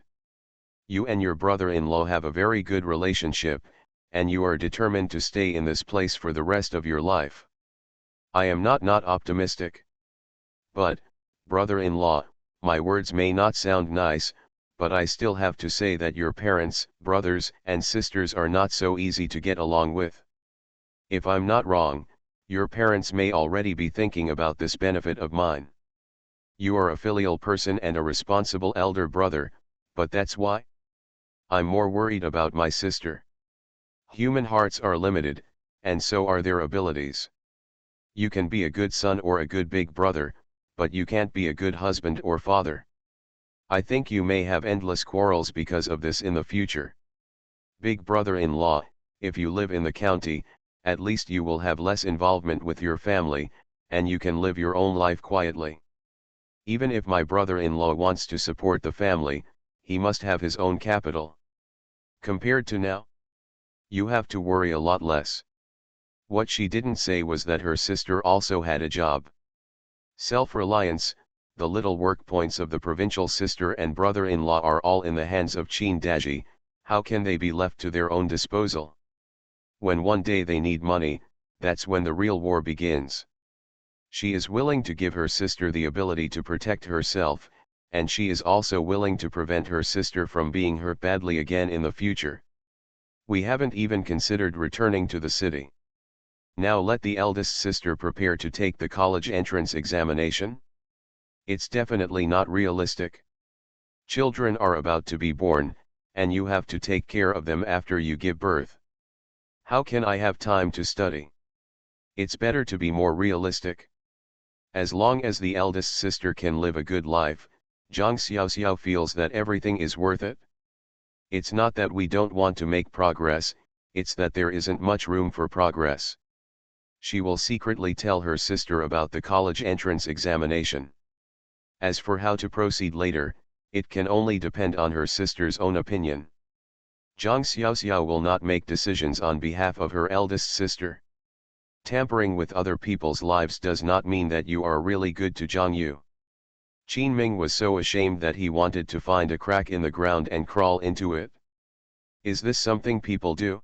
You and your brother-in-law have a very good relationship, and you are determined to stay in this place for the rest of your life. I am not optimistic. But, brother-in-law, my words may not sound nice, but I still have to say that your parents, brothers and sisters are not so easy to get along with. If I'm not wrong, your parents may already be thinking about this benefit of mine. You are a filial person and a responsible elder brother, but that's why? I'm more worried about my sister. Human hearts are limited, and so are their abilities. You can be a good son or a good big brother, but you can't be a good husband or father. I think you may have endless quarrels because of this in the future. Big brother-in-law, if you live in the county, at least you will have less involvement with your family, and you can live your own life quietly. Even if my brother-in-law wants to support the family, he must have his own capital. Compared to now, you have to worry a lot less. What she didn't say was that her sister also had a job. Self-reliance, the little work points of the provincial sister and brother-in-law are all in the hands of Chin Daji. How can they be left to their own disposal? When one day they need money, that's when the real war begins. She is willing to give her sister the ability to protect herself, and she is also willing to prevent her sister from being hurt badly again in the future. We haven't even considered returning to the city. Now let the eldest sister prepare to take the college entrance examination? It's definitely not realistic. Children are about to be born, and you have to take care of them after you give birth. How can I have time to study? It's better to be more realistic. As long as the eldest sister can live a good life, Zhang Xiaoxiao feels that everything is worth it. It's not that we don't want to make progress, it's that there isn't much room for progress. She will secretly tell her sister about the college entrance examination. As for how to proceed later, it can only depend on her sister's own opinion. Zhang Xiaoxiao will not make decisions on behalf of her eldest sister. Tampering with other people's lives does not mean that you are really good to Zhang Yu. Qin Ming was so ashamed that he wanted to find a crack in the ground and crawl into it. Is this something people do?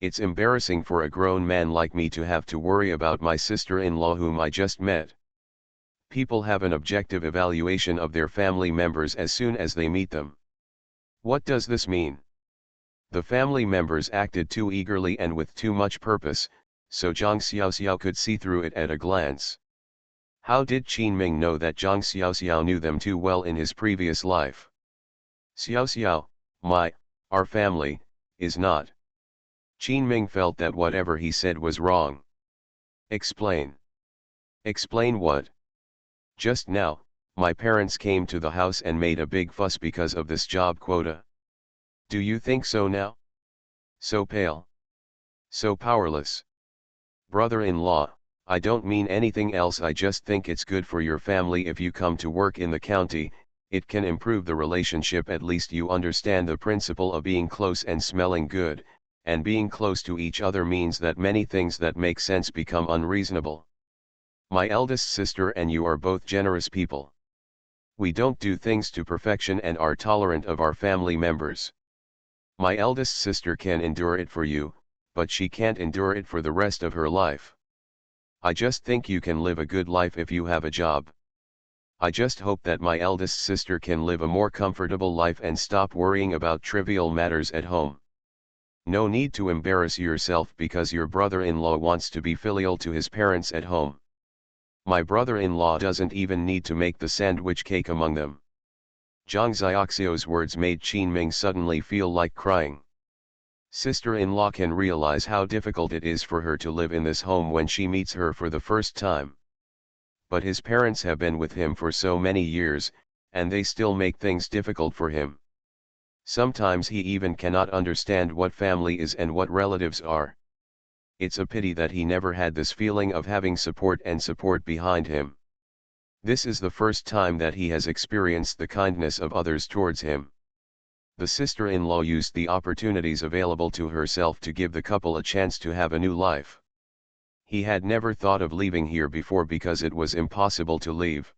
It's embarrassing for a grown man like me to have to worry about my sister-in-law whom I just met. People have an objective evaluation of their family members as soon as they meet them. What does this mean? The family members acted too eagerly and with too much purpose, so Zhang Xiaoxiao could see through it at a glance. How did Qin Ming know that Zhang Xiaoxiao knew them too well in his previous life? Xiaoxiao, our family, is not. Qin Ming felt that whatever he said was wrong. Explain. Explain what? Just now, my parents came to the house and made a big fuss because of this job quota. Do you think so now? So pale. So powerless. Brother-in-law, I don't mean anything else, I just think it's good for your family if you come to work in the county, it can improve the relationship, at least you understand the principle of being close and smelling good, and being close to each other means that many things that make sense become unreasonable. My eldest sister and you are both generous people. We don't do things to perfection and are tolerant of our family members. My eldest sister can endure it for you, but she can't endure it for the rest of her life. I just think you can live a good life if you have a job. I just hope that my eldest sister can live a more comfortable life and stop worrying about trivial matters at home. No need to embarrass yourself because your brother-in-law wants to be filial to his parents at home. My brother-in-law doesn't even need to make the sandwich cake among them. Zhang Xiaoxiao's words made Qin Ming suddenly feel like crying. Sister-in-law can realize how difficult it is for her to live in this home when she meets her for the first time. But his parents have been with him for so many years, and they still make things difficult for him. Sometimes he even cannot understand what family is and what relatives are. It's a pity that he never had this feeling of having support and support behind him. This is the first time that he has experienced the kindness of others towards him. The sister-in-law used the opportunities available to herself to give the couple a chance to have a new life. He had never thought of leaving here before because it was impossible to leave.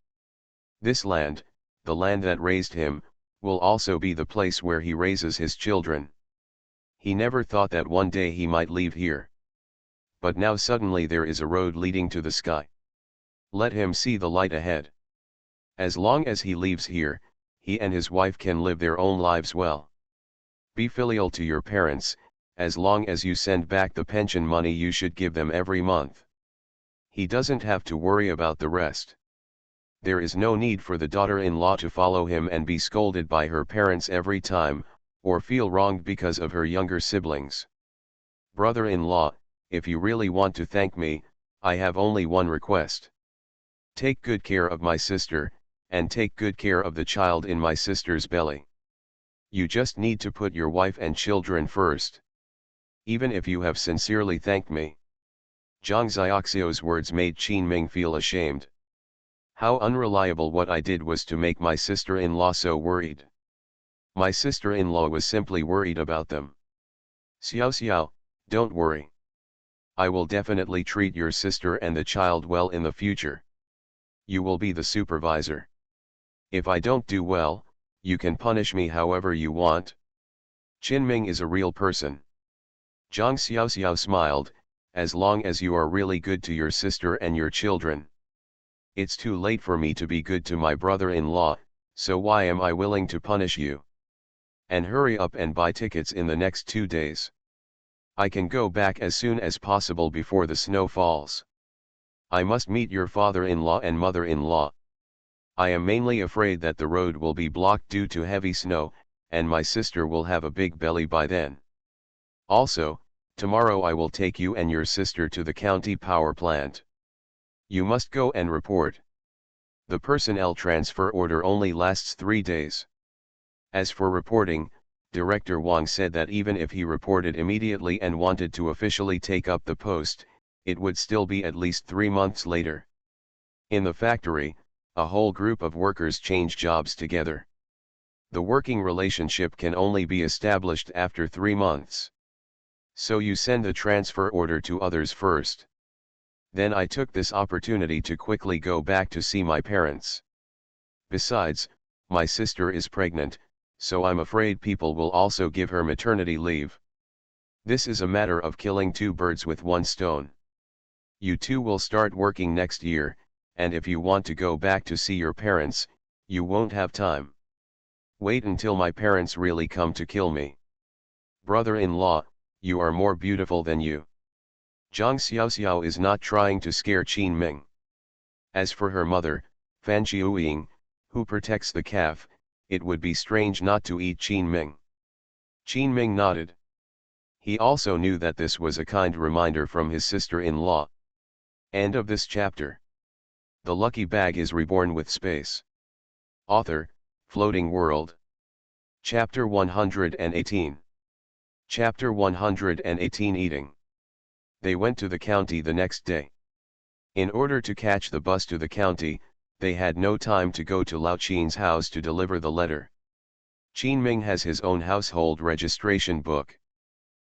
This land, the land that raised him, will also be the place where he raises his children. He never thought that one day he might leave here. But now suddenly there is a road leading to the sky. Let him see the light ahead. As long as he leaves here, he and his wife can live their own lives well. Be filial to your parents, as long as you send back the pension money you should give them every month. He doesn't have to worry about the rest. There is no need for the daughter-in-law to follow him and be scolded by her parents every time, or feel wronged because of her younger siblings. Brother-in-law, if you really want to thank me, I have only one request. Take good care of my sister, and take good care of the child in my sister's belly. You just need to put your wife and children first. Even if you have sincerely thanked me. Zhang Xiaoxiu's words made Qin Ming feel ashamed. How unreliable what I did was to make my sister-in-law so worried. My sister-in-law was simply worried about them. Xiao Xiao, don't worry. I will definitely treat your sister and the child well in the future. You will be the supervisor. If I don't do well, you can punish me however you want. Qin Ming is a real person. Zhang Xiaoxiao smiled, as long as you are really good to your sister and your children. It's too late for me to be good to my brother-in-law, so why am I willing to punish you? And hurry up and buy tickets in the next 2 days. I can go back as soon as possible before the snow falls. I must meet your father-in-law and mother-in-law. I am mainly afraid that the road will be blocked due to heavy snow, and my sister will have a big belly by then. Also, tomorrow I will take you and your sister to the county power plant. You must go and report. The personnel transfer order only lasts 3 days. As for reporting, Director Wang said that even if he reported immediately and wanted to officially take up the post, it would still be at least 3 months later. In the factory, a whole group of workers change jobs together. The working relationship can only be established after 3 months. So you send the transfer order to others first. Then I took this opportunity to quickly go back to see my parents. Besides, my sister is pregnant, so I'm afraid people will also give her maternity leave. This is a matter of killing 2 birds with 1 stone. You two will start working next year, and if you want to go back to see your parents, you won't have time. Wait until my parents really come to kill me. Brother-in-law, you are more beautiful than you. Zhang Xiaoxiao is not trying to scare Qin Ming. As for her mother, Fan Qiuying, who protects the calf, it would be strange not to eat Qin Ming. Qin Ming nodded. He also knew that this was a kind reminder from his sister-in-law. End of this chapter. The Lucky Bag is Reborn with Space. Author, Floating World. Chapter 118. Chapter 118 Eating. They went to the county the next day. In order to catch the bus to the county, they had no time to go to Lao Qin's house to deliver the letter. Qin Ming has his own household registration book.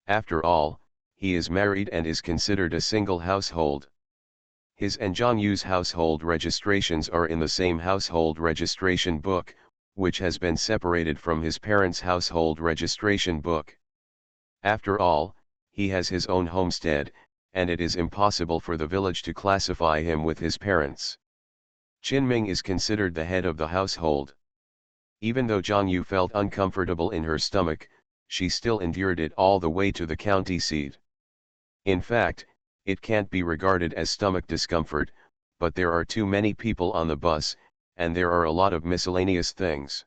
After all, he is married and is considered a single household. His and Zhang Yu's household registrations are in the same household registration book, which has been separated from his parents' household registration book. After all, he has his own homestead, and it is impossible for the village to classify him with his parents. Qin Ming is considered the head of the household. Even though Zhang Yu felt uncomfortable in her stomach, she still endured it all the way to the county seat. In fact, it can't be regarded as stomach discomfort, but there are too many people on the bus, and there are a lot of miscellaneous things.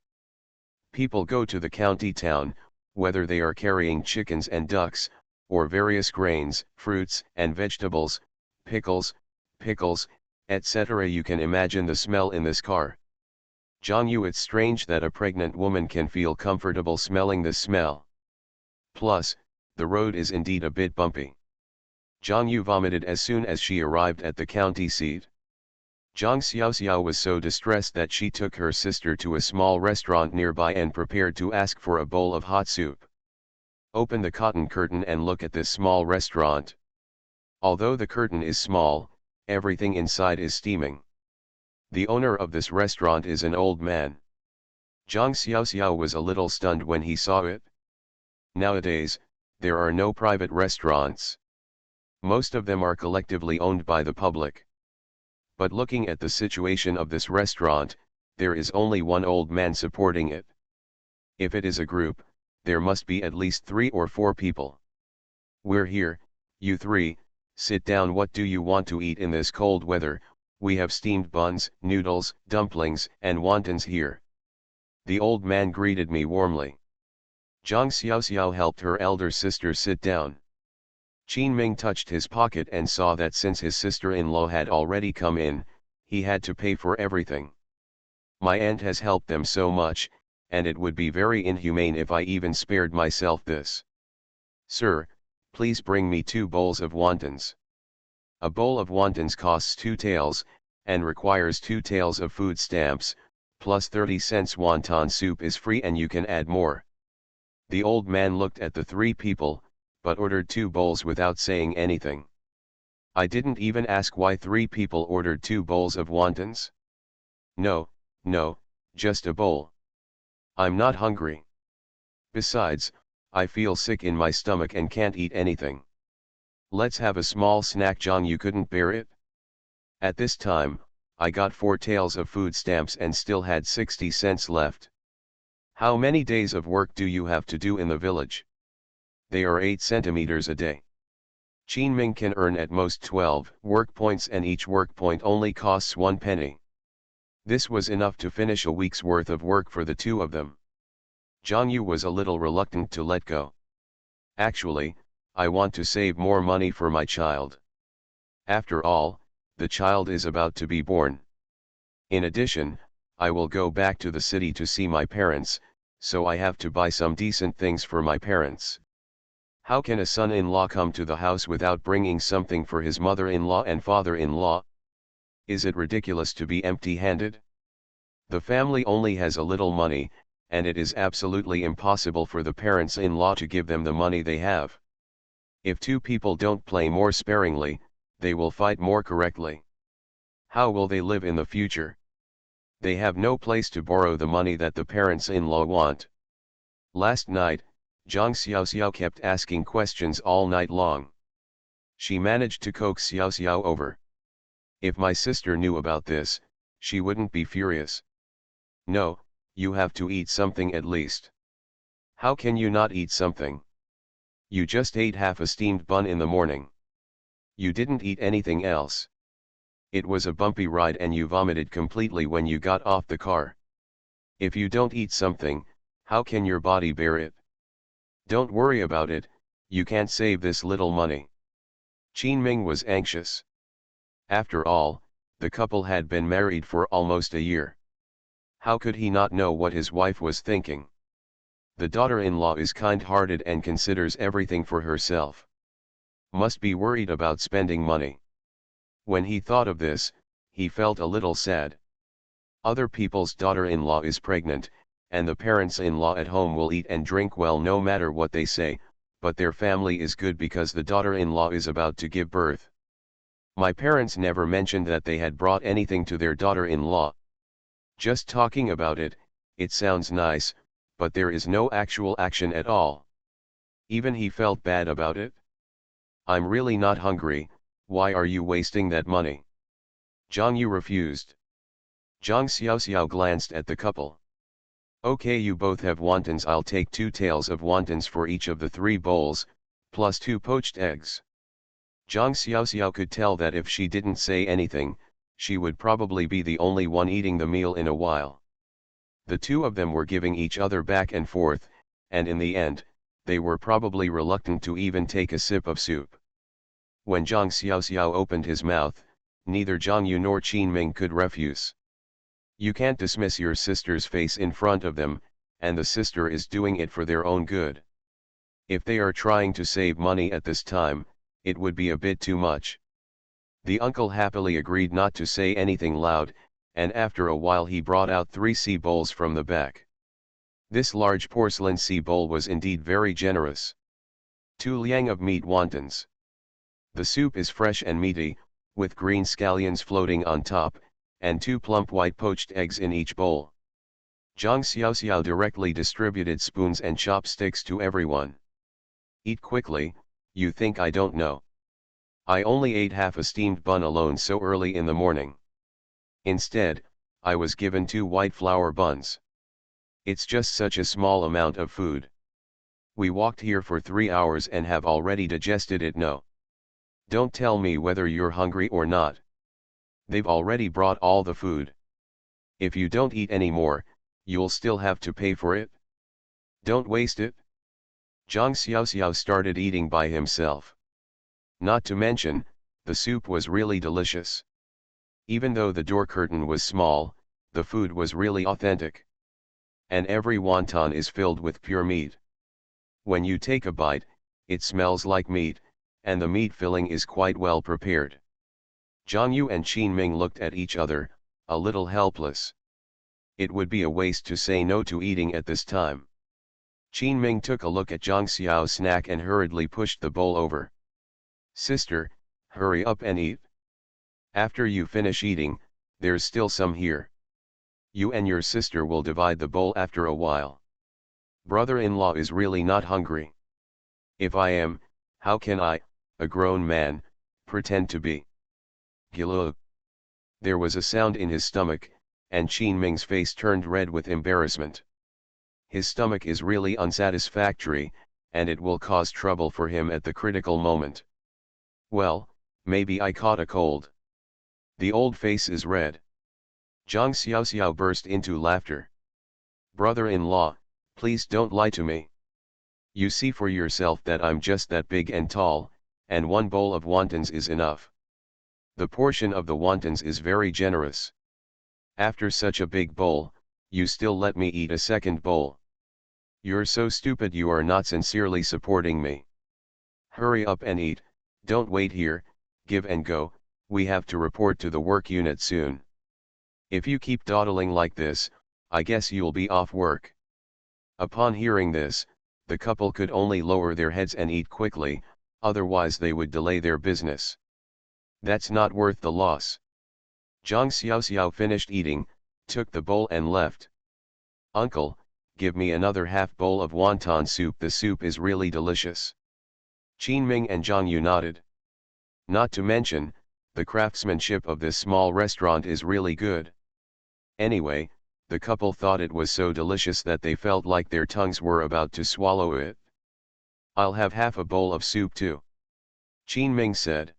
People go to the county town, whether they are carrying chickens and ducks, or various grains, fruits and vegetables, pickles, etc. You can imagine the smell in this car. Zhang Yu, it's strange that a pregnant woman can feel comfortable smelling this smell. Plus, the road is indeed a bit bumpy. Zhang Yu vomited as soon as she arrived at the county seat. Zhang Xiaoxiao was so distressed that she took her sister to a small restaurant nearby and prepared to ask for a bowl of hot soup. Open the cotton curtain and look at this small restaurant. Although the curtain is small, everything inside is steaming. The owner of this restaurant is an old man. Zhang Xiaoxiao was a little stunned when he saw it. Nowadays, there are no private restaurants. Most of them are collectively owned by the public. But looking at the situation of this restaurant, there is only one old man supporting it. If it is a group, there must be at least 3 or 4 people. We're here, you 3, sit down. What do you want to eat in this cold weather? We have steamed buns, noodles, dumplings, and wontons here. The old man greeted me warmly. Zhang Xiaoxiao helped her elder sister sit down. Qin Ming touched his pocket and saw that since his sister-in-law had already come in, he had to pay for everything. My aunt has helped them so much, and it would be very inhumane if I even spared myself this. Sir, please bring me 2 bowls of wontons. A bowl of wontons costs 2 taels, and requires 2 taels of food stamps, plus 30 cents. Wonton soup is free and you can add more. The old man looked at the 3 people, but ordered 2 bowls without saying anything. I didn't even ask why 3 people ordered 2 bowls of wontons. No, just a bowl. I'm not hungry. Besides, I feel sick in my stomach and can't eat anything. Let's have a small snack. Zhang, you couldn't bear it? At this time, I got 4 taels of food stamps and still had 60 cents left. How many days of work do you have to do in the village? They are 8 centimeters a day. Qin Ming can earn at most 12 work points and each work point only costs 1 penny. This was enough to finish a week's worth of work for the 2 of them. Zhang Yu was a little reluctant to let go. Actually, I want to save more money for my child. After all, the child is about to be born. In addition, I will go back to the city to see my parents, so I have to buy some decent things for my parents. How can a son-in-law come to the house without bringing something for his mother-in-law and father-in-law? Is it ridiculous to be empty-handed? The family only has a little money, and it is absolutely impossible for the parents-in-law to give them the money they have. If 2 people don't play more sparingly, they will fight more correctly. How will they live in the future? They have no place to borrow the money that the parents-in-law want. Last night, Zhang Xiaoxiao kept asking questions all night long. She managed to coax Xiaoxiao over. If my sister knew about this, she wouldn't be furious. No, you have to eat something at least. How can you not eat something? You just ate half a steamed bun in the morning. You didn't eat anything else. It was a bumpy ride and you vomited completely when you got off the car. If you don't eat something, how can your body bear it? Don't worry about it, you can't save this little money. Qin Ming was anxious. After all, the couple had been married for almost a year. How could he not know what his wife was thinking? The daughter-in-law is kind-hearted and considers everything for herself. Must be worried about spending money. When he thought of this, he felt a little sad. Other people's daughter-in-law is pregnant, and the parents-in-law at home will eat and drink well no matter what they say, but their family is good because the daughter-in-law is about to give birth. My parents never mentioned that they had brought anything to their daughter-in-law. Just talking about it, it sounds nice, but there is no actual action at all. Even he felt bad about it. I'm really not hungry, why are you wasting that money? Zhang Yu refused. Zhang Xiaoxiao glanced at the couple. Okay, you both have wontons. I'll take 2 taels of wontons for each of the 3 bowls, plus 2 poached eggs. Zhang Xiaoxiao could tell that if she didn't say anything, she would probably be the only one eating the meal in a while. The 2 of them were giving each other back and forth, and in the end, they were probably reluctant to even take a sip of soup. When Zhang Xiaoxiao opened his mouth, neither Zhang Yu nor Qin Ming could refuse. You can't dismiss your sister's face in front of them, and the sister is doing it for their own good. If they are trying to save money at this time, it would be a bit too much. The uncle happily agreed not to say anything loud, and after a while he brought out 3 sea bowls from the back. This large porcelain sea bowl was indeed very generous. 2 liang of meat wontons. The soup is fresh and meaty, with green scallions floating on top, and 2 plump white poached eggs in each bowl. Zhang Xiaoxiao directly distributed spoons and chopsticks to everyone. Eat quickly, you think I don't know. I only ate half a steamed bun alone so early in the morning. Instead, I was given 2 white flour buns. It's just such a small amount of food. We walked here for 3 hours and have already digested it. No. Don't tell me whether you're hungry or not. They've already brought all the food. If you don't eat any more, you'll still have to pay for it. Don't waste it. Zhang Xiaoxiao started eating by himself. Not to mention, the soup was really delicious. Even though the door curtain was small, the food was really authentic. And every wonton is filled with pure meat. When you take a bite, it smells like meat, and the meat filling is quite well prepared. Zhang Yu and Qin Ming looked at each other, a little helpless. It would be a waste to say no to eating at this time. Qin Ming took a look at Zhang Xiao's snack and hurriedly pushed the bowl over. Sister, hurry up and eat. After you finish eating, there's still some here. You and your sister will divide the bowl after a while. Brother-in-law is really not hungry. If I am, how can I, a grown man, pretend to be? Gilug. There was a sound in his stomach, and Qin Ming's face turned red with embarrassment. His stomach is really unsatisfactory, and it will cause trouble for him at the critical moment. Well, maybe I caught a cold. The old face is red. Zhang Xiaoxiao burst into laughter. Brother-in-law, please don't lie to me. You see for yourself that I'm just that big and tall, and 1 bowl of wontons is enough. The portion of the wontons is very generous. After such a big bowl, you still let me eat a second bowl. You're so stupid, you are not sincerely supporting me. Hurry up and eat, don't wait here, give and go, we have to report to the work unit soon. If you keep dawdling like this, I guess you'll be off work. Upon hearing this, the couple could only lower their heads and eat quickly, otherwise they would delay their business. That's not worth the loss. Zhang Xiaoxiao finished eating, took the bowl and left. Uncle, give me another half bowl of wonton soup, the soup is really delicious. Qin Ming and Zhang Yu nodded. Not to mention, the craftsmanship of this small restaurant is really good. Anyway, the couple thought it was so delicious that they felt like their tongues were about to swallow it. I'll have half a bowl of soup too. Qin Ming said.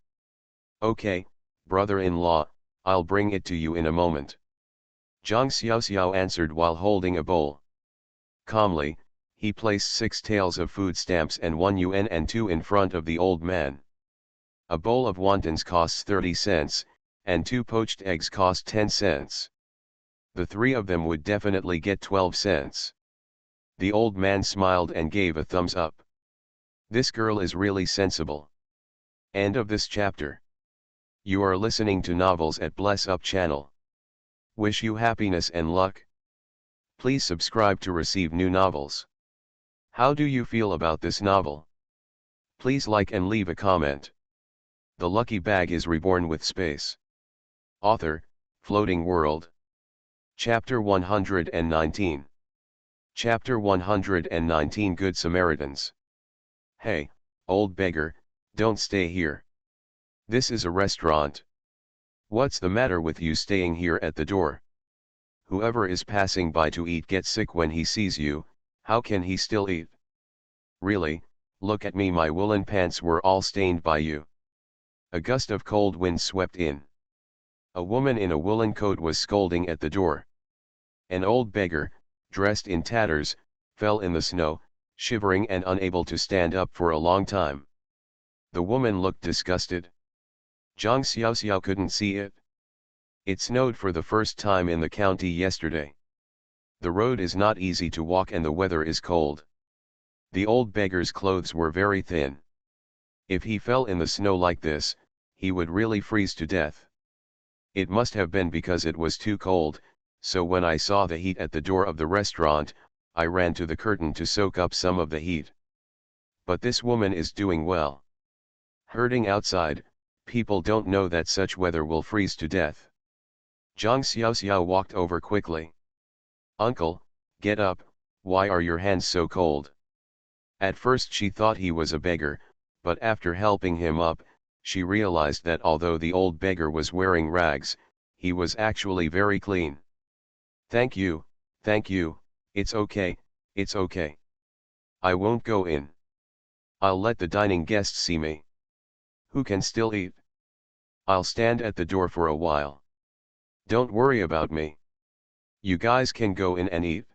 Okay, brother-in-law, I'll bring it to you in a moment. Zhang Xiaoxiao answered while holding a bowl. Calmly, he placed 6 taels of food stamps and 1 yuan and 2 in front of the old man. A bowl of wontons costs 30 cents, and 2 poached eggs cost 10 cents. The 3 of them would definitely get 12 cents. The old man smiled and gave a thumbs up. This girl is really sensible. End of this chapter. You are listening to Novels at Bless Up channel. Wish you happiness and luck. Please subscribe to receive new novels. How do you feel about this novel? Please like and leave a comment. The Lucky Bag is reborn with space. Author, Floating World. Chapter 119. Chapter 119 Good Samaritans. Hey, old beggar, don't stay here. This is a restaurant. What's the matter with you staying here at the door? Whoever is passing by to eat gets sick when he sees you, how can he still eat? Really, look at me, my woolen pants were all stained by you. A gust of cold wind swept in. A woman in a woolen coat was scolding at the door. An old beggar, dressed in tatters, fell in the snow, shivering and unable to stand up for a long time. The woman looked disgusted. Zhang Xiaoxiao couldn't see it. It snowed for the first time in the county yesterday. The road is not easy to walk and the weather is cold. The old beggar's clothes were very thin. If he fell in the snow like this, he would really freeze to death. It must have been because it was too cold, so when I saw the heat at the door of the restaurant, I ran to the curtain to soak up some of the heat. But this woman is doing well. Herding outside, people don't know that such weather will freeze to death. Zhang Xiaoxiao walked over quickly. Uncle, get up, why are your hands so cold? At first she thought he was a beggar, but after helping him up, she realized that although the old beggar was wearing rags, he was actually very clean. Thank you, it's okay, it's okay. I won't go in. I'll let the dining guests see me. Who can still eat? I'll stand at the door for a while. Don't worry about me. You guys can go in and eat.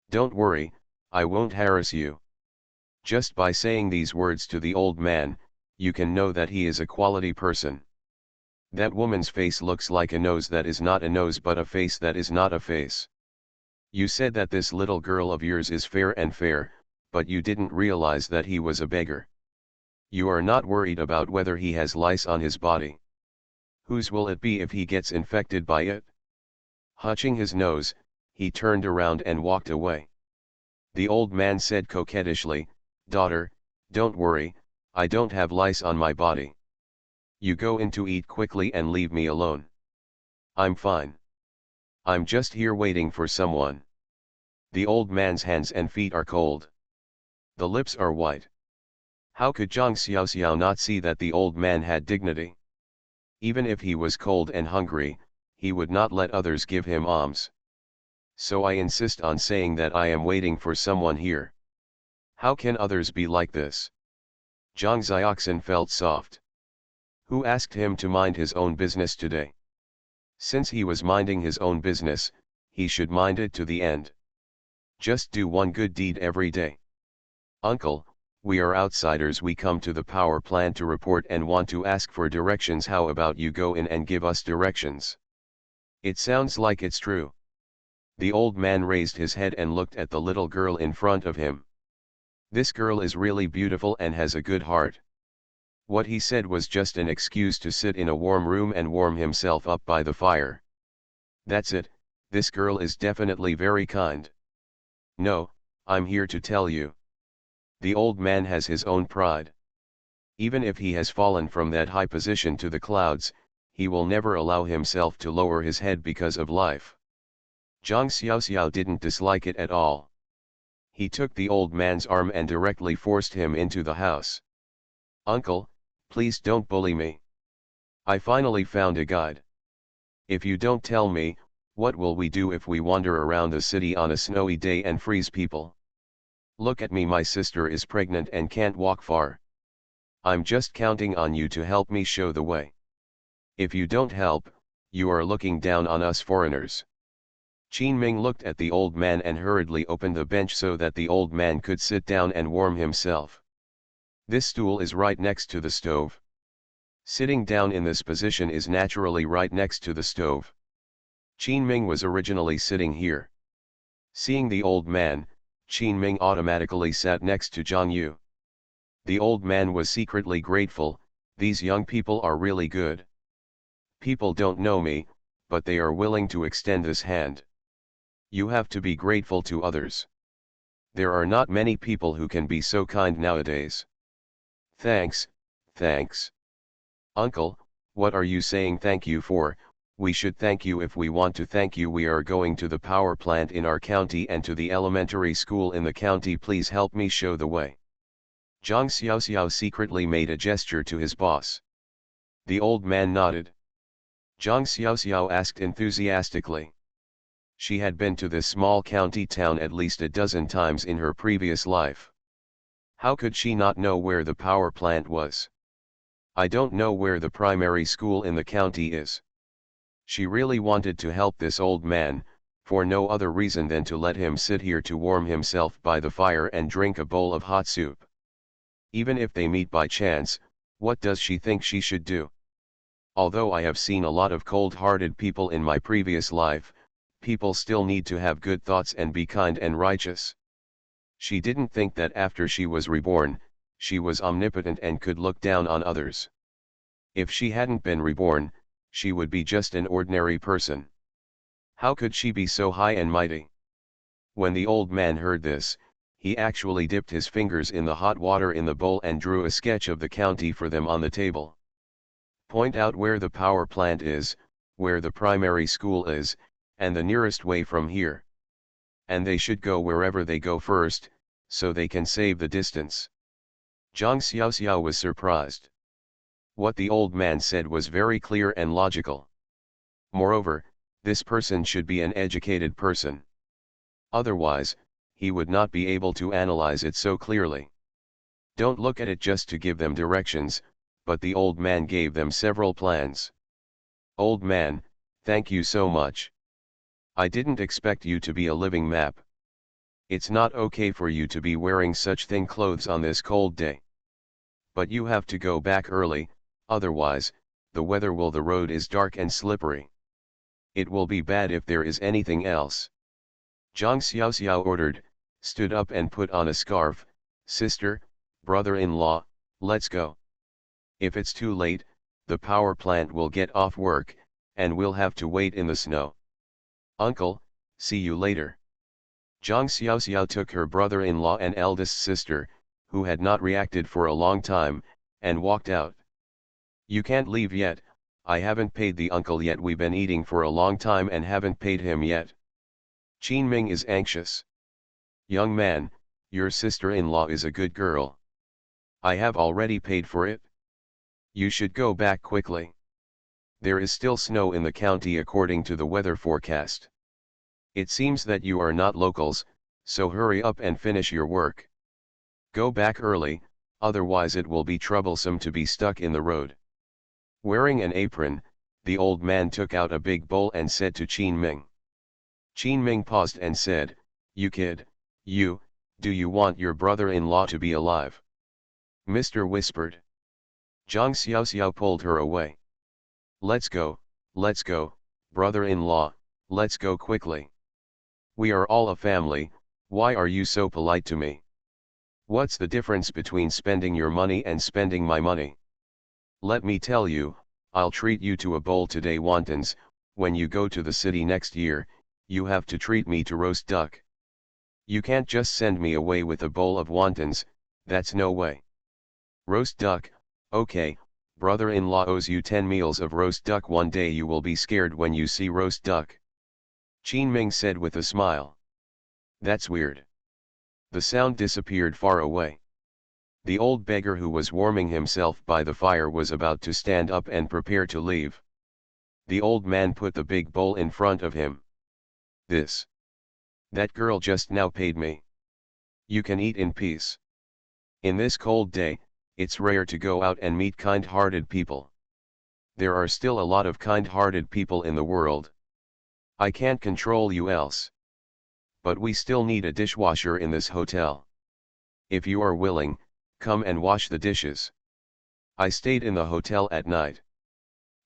Don't worry, I won't harass you. Just by saying these words to the old man, you can know that he is a quality person. That woman's face looks like a nose that is not a nose but a face that is not a face. You said that this little girl of yours is fair and fair, but you didn't realize that he was a beggar. You are not worried about whether he has lice on his body. Whose will it be if he gets infected by it? Hutching his nose, he turned around and walked away. The old man said coquettishly, "Daughter, don't worry, I don't have lice on my body. You go in to eat quickly and leave me alone. I'm fine. I'm just here waiting for someone." The old man's hands and feet are cold. The lips are white. How could Zhang Xiaoxiao not see that the old man had dignity? Even if he was cold and hungry, he would not let others give him alms. So I insist on saying that I am waiting for someone here. How can others be like this? Zhang Xiaoxin felt soft. Who asked him to mind his own business today? Since he was minding his own business, he should mind it to the end. Just do one good deed every day. Uncle, we are outsiders, we come to the power plant to report and want to ask for directions. How about you go in and give us directions? It sounds like it's true. The old man raised his head and looked at the little girl in front of him. This girl is really beautiful and has a good heart. What he said was just an excuse to sit in a warm room and warm himself up by the fire. That's it, this girl is definitely very kind. No, I'm here to tell you. The old man has his own pride. Even if he has fallen from that high position to the clouds, he will never allow himself to lower his head because of life. Zhang Xiaoxiao didn't dislike it at all. He took the old man's arm and directly forced him into the house. Uncle, please don't bully me. I finally found a guide. If you don't tell me, what will we do if we wander around the city on a snowy day and freeze people? Look at me, my sister is pregnant and can't walk far. I'm just counting on you to help me show the way. If you don't help, you are looking down on us foreigners. Qin Ming looked at the old man and hurriedly opened the bench so that the old man could sit down and warm himself. This stool is right next to the stove. Sitting down in this position is naturally right next to the stove. Qin Ming was originally sitting here. Seeing the old man, Qin Ming automatically sat next to Zhang Yu. The old man was secretly grateful. These young people are really good. People don't know me, but they are willing to extend this hand. You have to be grateful to others. There are not many people who can be so kind nowadays. Thanks, thanks. Uncle, what are you saying thank you for? We should thank you if we want to thank you. We are going to the power plant in our county and to the elementary school in the county. Please help me show the way. Zhang Xiaoxiao secretly made a gesture to his boss. The old man nodded. Zhang Xiaoxiao asked enthusiastically. She had been to this small county town at least a dozen times in her previous life. How could she not know where the power plant was? I don't know where the primary school in the county is. She really wanted to help this old man, for no other reason than to let him sit here to warm himself by the fire and drink a bowl of hot soup. Even if they meet by chance, what does she think she should do? Although I have seen a lot of cold-hearted people in my previous life, people still need to have good thoughts and be kind and righteous. She didn't think that after she was reborn, she was omnipotent and could look down on others. If she hadn't been reborn, she would be just an ordinary person. How could she be so high and mighty? When the old man heard this, he actually dipped his fingers in the hot water in the bowl and drew a sketch of the county for them on the table. Point out where the power plant is, where the primary school is, and the nearest way from here. And they should go wherever they go first, so they can save the distance. Zhang Xiaoxiao was surprised. What the old man said was very clear and logical. Moreover, this person should be an educated person. Otherwise, he would not be able to analyze it so clearly. Don't look at it just to give them directions, but the old man gave them several plans. Old man, thank you so much. I didn't expect you to be a living map. It's not okay for you to be wearing such thin clothes on this cold day. But you have to go back early, otherwise, the road is dark and slippery. It will be bad if there is anything else. Zhang Xiaoxiao ordered, stood up and put on a scarf. Sister, brother-in-law, let's go. If it's too late, the power plant will get off work, and we'll have to wait in the snow. Uncle, see you later. Zhang Xiaoxiao took her brother-in-law and eldest sister, who had not reacted for a long time, and walked out. You can't leave yet, I haven't paid the uncle yet. We've been eating for a long time and haven't paid him yet. Qin Ming is anxious. Young man, your sister-in-law is a good girl. I have already paid for it. You should go back quickly. There is still snow in the county according to the weather forecast. It seems that you are not locals, so hurry up and finish your work. Go back early, otherwise it will be troublesome to be stuck in the road. Wearing an apron, the old man took out a big bowl and said to Qin Ming. Qin Ming paused and said, You kid, do you want your brother-in-law to be alive? Mr. whispered. Zhang Xiaoxiao pulled her away. Let's go, brother-in-law, let's go quickly. We are all a family, why are you so polite to me? What's the difference between spending your money and spending my money? Let me tell you, I'll treat you to a bowl today wontons. When you go to the city next year, you have to treat me to roast duck. You can't just send me away with a bowl of wontons, that's no way. Roast duck, okay, brother-in-law owes you 10 meals of roast duck. One day you will be scared when you see roast duck. Qin Ming said with a smile. That's weird. The sound disappeared far away. The old beggar who was warming himself by the fire was about to stand up and prepare to leave. The old man put the big bowl in front of him. That girl just now paid me. You can eat in peace. In this cold day, it's rare to go out and meet kind-hearted people. There are still a lot of kind-hearted people in the world. I can't control you else. But we still need a dishwasher in this hotel. If you are willing, come and wash the dishes. I stayed in the hotel at night.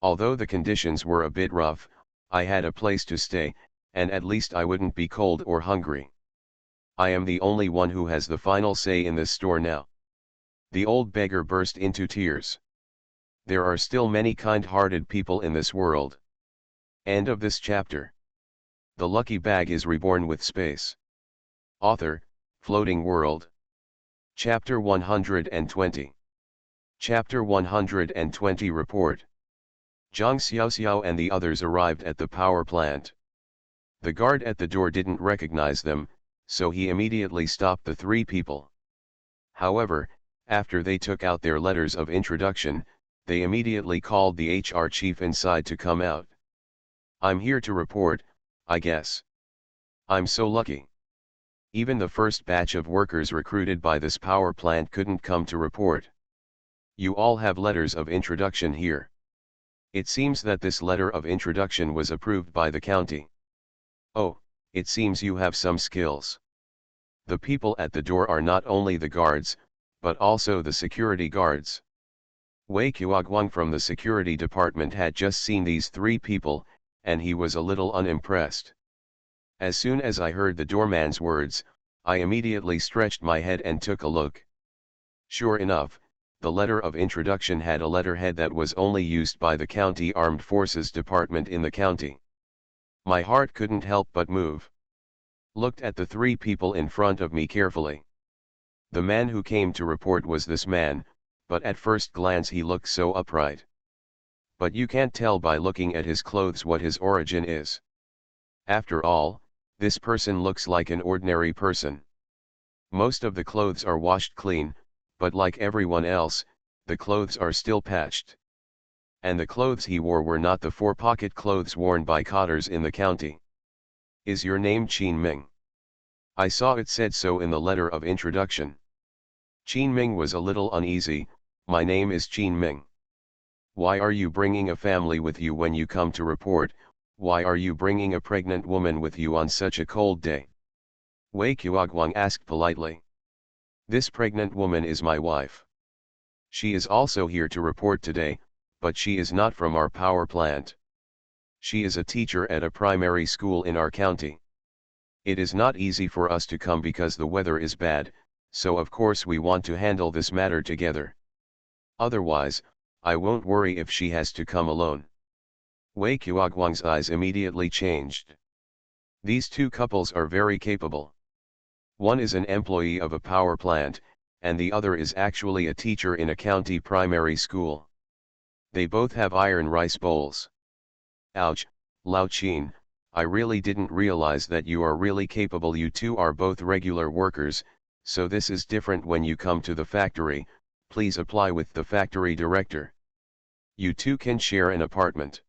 Although the conditions were a bit rough, I had a place to stay, and at least I wouldn't be cold or hungry. I am the only one who has the final say in this store now. The old beggar burst into tears. There are still many kind-hearted people in this world. End of this chapter. The lucky bag is reborn with space. Author, Floating World. Chapter 120. Chapter 120 Report. Zhang Xiaoxiao and the others arrived at the power plant. The guard at the door didn't recognize them, so he immediately stopped the three people. However, after they took out their letters of introduction, they immediately called the HR chief inside to come out. I'm here to report, I guess. I'm so lucky. Even the first batch of workers recruited by this power plant couldn't come to report. You all have letters of introduction here. It seems that this letter of introduction was approved by the county. Oh, it seems you have some skills. The people at the door are not only the guards, but also the security guards. Wei Qiaoguang from the security department had just seen these three people, and he was a little unimpressed. As soon as I heard the doorman's words, I immediately stretched my head and took a look. Sure enough, The letter of introduction had a letterhead that was only used by the county armed forces department in the county. My heart couldn't help but move. Looked at the three people in front of me carefully. The man who came to report was this man, but at first glance he looked so upright. But you can't tell by looking at his clothes what his origin is. After all, this person looks like an ordinary person. Most of the clothes are washed clean, but like everyone else, the clothes are still patched. And the clothes he wore were not the four-pocket clothes worn by cotters in the county. Is your name Qin Ming? I saw it said so in the letter of introduction. Qin Ming was a little uneasy. My name is Qin Ming. Why are you bringing a family with you when you come to report? Why are you bringing a pregnant woman with you on such a cold day? Wei Qiaoguang asked politely. This pregnant woman is my wife. She is also here to report today, but she is not from our power plant. She is a teacher at a primary school in our county. It is not easy for us to come because the weather is bad, so of course we want to handle this matter together. Otherwise, I won't worry if she has to come alone. Wei Qiaoguang's eyes immediately changed. These two couples are very capable. One is an employee of a power plant, and the other is actually a teacher in a county primary school. They both have iron rice bowls. Ouch, Lao Qin, I really didn't realize that you are really capable. You two are both regular workers, so this is different when you come to the factory. Please apply with the factory director. You two can share an apartment.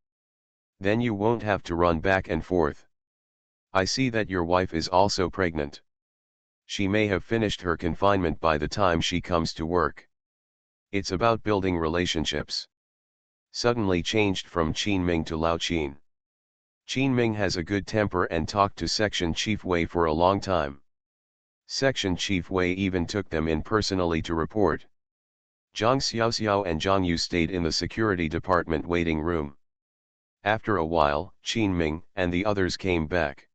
Then you won't have to run back and forth. I see that your wife is also pregnant. She may have finished her confinement by the time she comes to work. It's about building relationships. Suddenly changed from Qin Ming to Lao Qin. Qin Ming has a good temper and talked to Section Chief Wei for a long time. Section Chief Wei even took them in personally to report. Zhang Xiaoxiao and Zhang Yu stayed in the security department waiting room. After a while, Qin Ming and the others came back.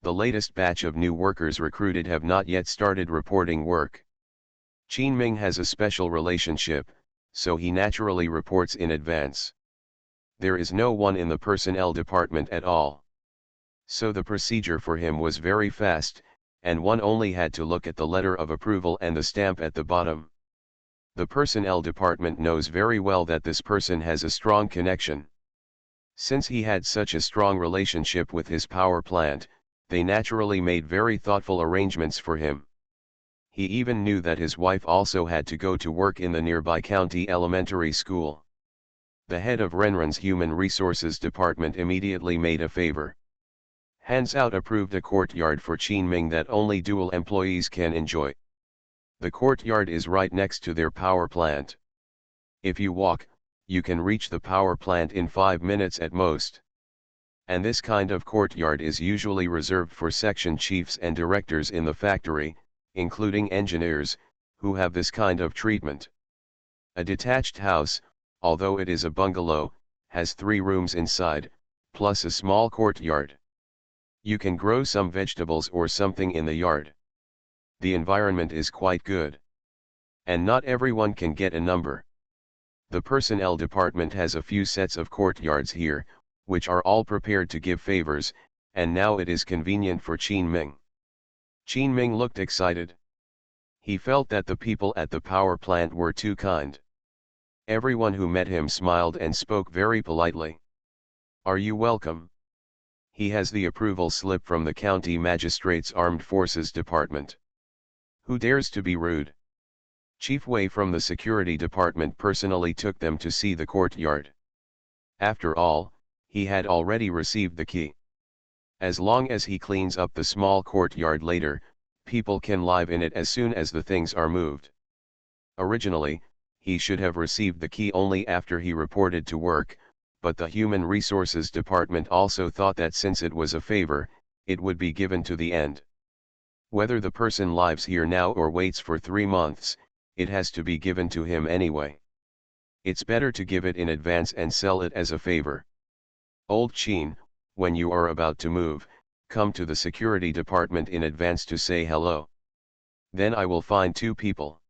The latest batch of new workers recruited have not yet started reporting work. Qin Ming has a special relationship, so he naturally reports in advance. There is no one in the personnel department at all. So the procedure for him was very fast, and one only had to look at the letter of approval and the stamp at the bottom. The personnel department knows very well that this person has a strong connection. Since he had such a strong relationship with his power plant, they naturally made very thoughtful arrangements for him. He even knew that his wife also had to go to work in the nearby county elementary school. The head of Renren's Human Resources Department immediately made a favor. Hands out approved a courtyard for Qin Ming that only dual employees can enjoy. The courtyard is right next to their power plant. If you walk, you can reach the power plant in 5 minutes at most. And this kind of courtyard is usually reserved for section chiefs and directors in the factory, including engineers, who have this kind of treatment. A detached house, although it is a bungalow, has 3 rooms inside, plus a small courtyard. You can grow some vegetables or something in the yard. The environment is quite good. And not everyone can get a number. The personnel department has a few sets of courtyards here, which are all prepared to give favors, and now it is convenient for Qin Ming. Qin Ming looked excited. He felt that the people at the power plant were too kind. Everyone who met him smiled and spoke very politely. Are you welcome? He has the approval slip from the county magistrate's armed forces department. Who dares to be rude? Chief Wei from the security department personally took them to see the courtyard. After all, he had already received the key. As long as he cleans up the small courtyard later, people can live in it as soon as the things are moved. Originally, he should have received the key only after he reported to work, but the Human Resources Department also thought that since it was a favor, it would be given to the end. Whether the person lives here now or waits for 3 months, it has to be given to him anyway. It's better to give it in advance and sell it as a favor. Old Qin, when you are about to move, come to the security department in advance to say hello. Then I will find 2 people.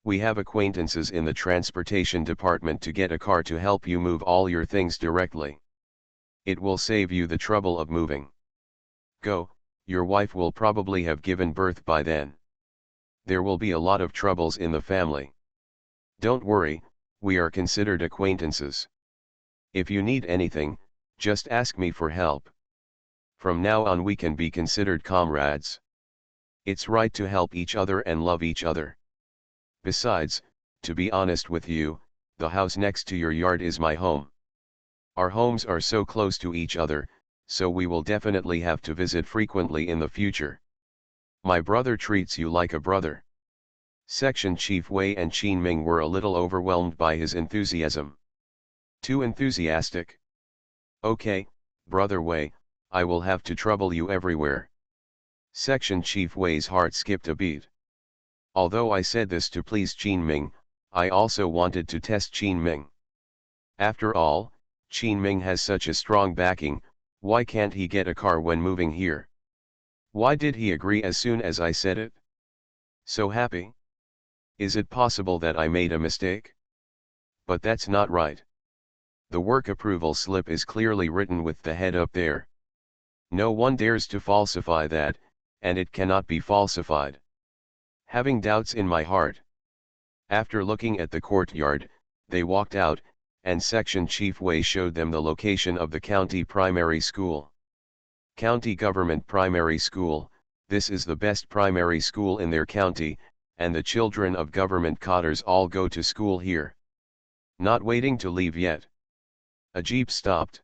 We have acquaintances in the transportation department to get a car to help you move all your things directly. It will save you the trouble of moving. Go, your wife will probably have given birth by then. There will be a lot of troubles in the family. Don't worry, we are considered acquaintances. If you need anything, just ask me for help. From now on we can be considered comrades. It's right to help each other and love each other. Besides, to be honest with you, the house next to your yard is my home. Our homes are so close to each other, so we will definitely have to visit frequently in the future. My brother treats you like a brother. Section Chief Wei and Qin Ming were a little overwhelmed by his enthusiasm. Too enthusiastic? Okay, Brother Wei, I will have to trouble you everywhere. Section Chief Wei's heart skipped a beat. Although I said this to please Qin Ming, I also wanted to test Qin Ming. After all, Qin Ming has such a strong backing, why can't he get a car when moving here? Why did he agree as soon as I said it? So happy? Is it possible that I made a mistake? But that's not right. The work approval slip is clearly written with the head up there. No one dares to falsify that, and it cannot be falsified. Having doubts in my heart. After looking at the courtyard, they walked out, and Section Chief Wei showed them the location of the county primary school. County Government Primary School, this is the best primary school in their county, and the children of government cotters all go to school here. Not waiting to leave yet. A jeep stopped.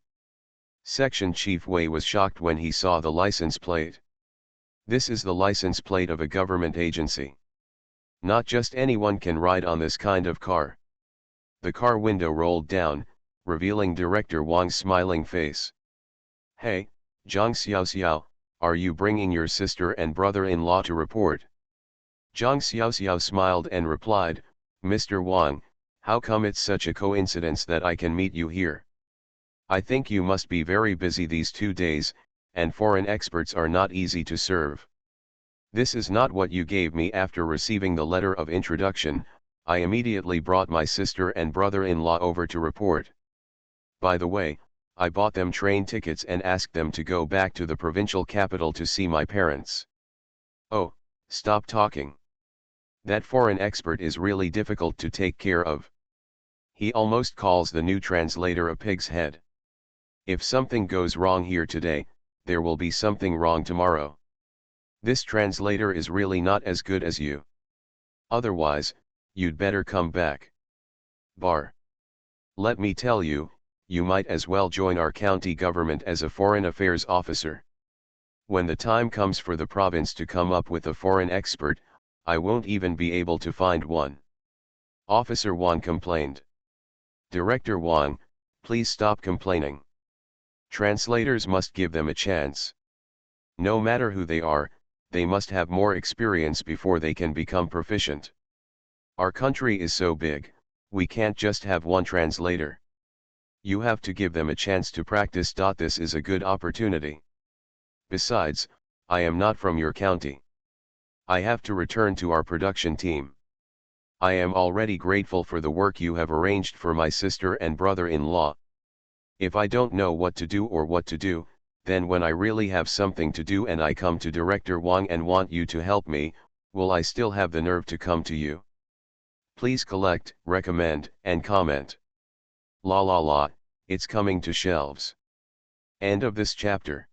Section Chief Wei was shocked when he saw the license plate. This is the license plate of a government agency. Not just anyone can ride on this kind of car. The car window rolled down, revealing Director Wang's smiling face. Hey, Zhang Xiaoxiao, are you bringing your sister and brother-in-law to report? Zhang Xiaoxiao smiled and replied, Mr. Wang, how come it's such a coincidence that I can meet you here? I think you must be very busy these 2 days, and foreign experts are not easy to serve. This is not what you gave me after receiving the letter of introduction. I immediately brought my sister and brother-in-law over to report. By the way, I bought them train tickets and asked them to go back to the provincial capital to see my parents. Oh, stop talking. That foreign expert is really difficult to take care of. He almost calls the new translator a pig's head. If something goes wrong here today, there will be something wrong tomorrow. This translator is really not as good as you. Otherwise, you'd better come back. Bar. Let me tell you, you might as well join our county government as a foreign affairs officer. When the time comes for the province to come up with a foreign expert, I won't even be able to find one. Officer Wang complained. Director Wang, please stop complaining. Translators must give them a chance. No matter who they are, they must have more experience before they can become proficient. Our country is so big, we can't just have one translator. You have to give them a chance to practice. This is a good opportunity. Besides, I am not from your county. I have to return to our production team. I am already grateful for the work you have arranged for my sister and brother-in-law. If I don't know what to do or what to do, then when I really have something to do and I come to Director Wang and want you to help me, will I still have the nerve to come to you? Please collect, recommend, and comment. La la la, it's coming to shelves. End of this chapter.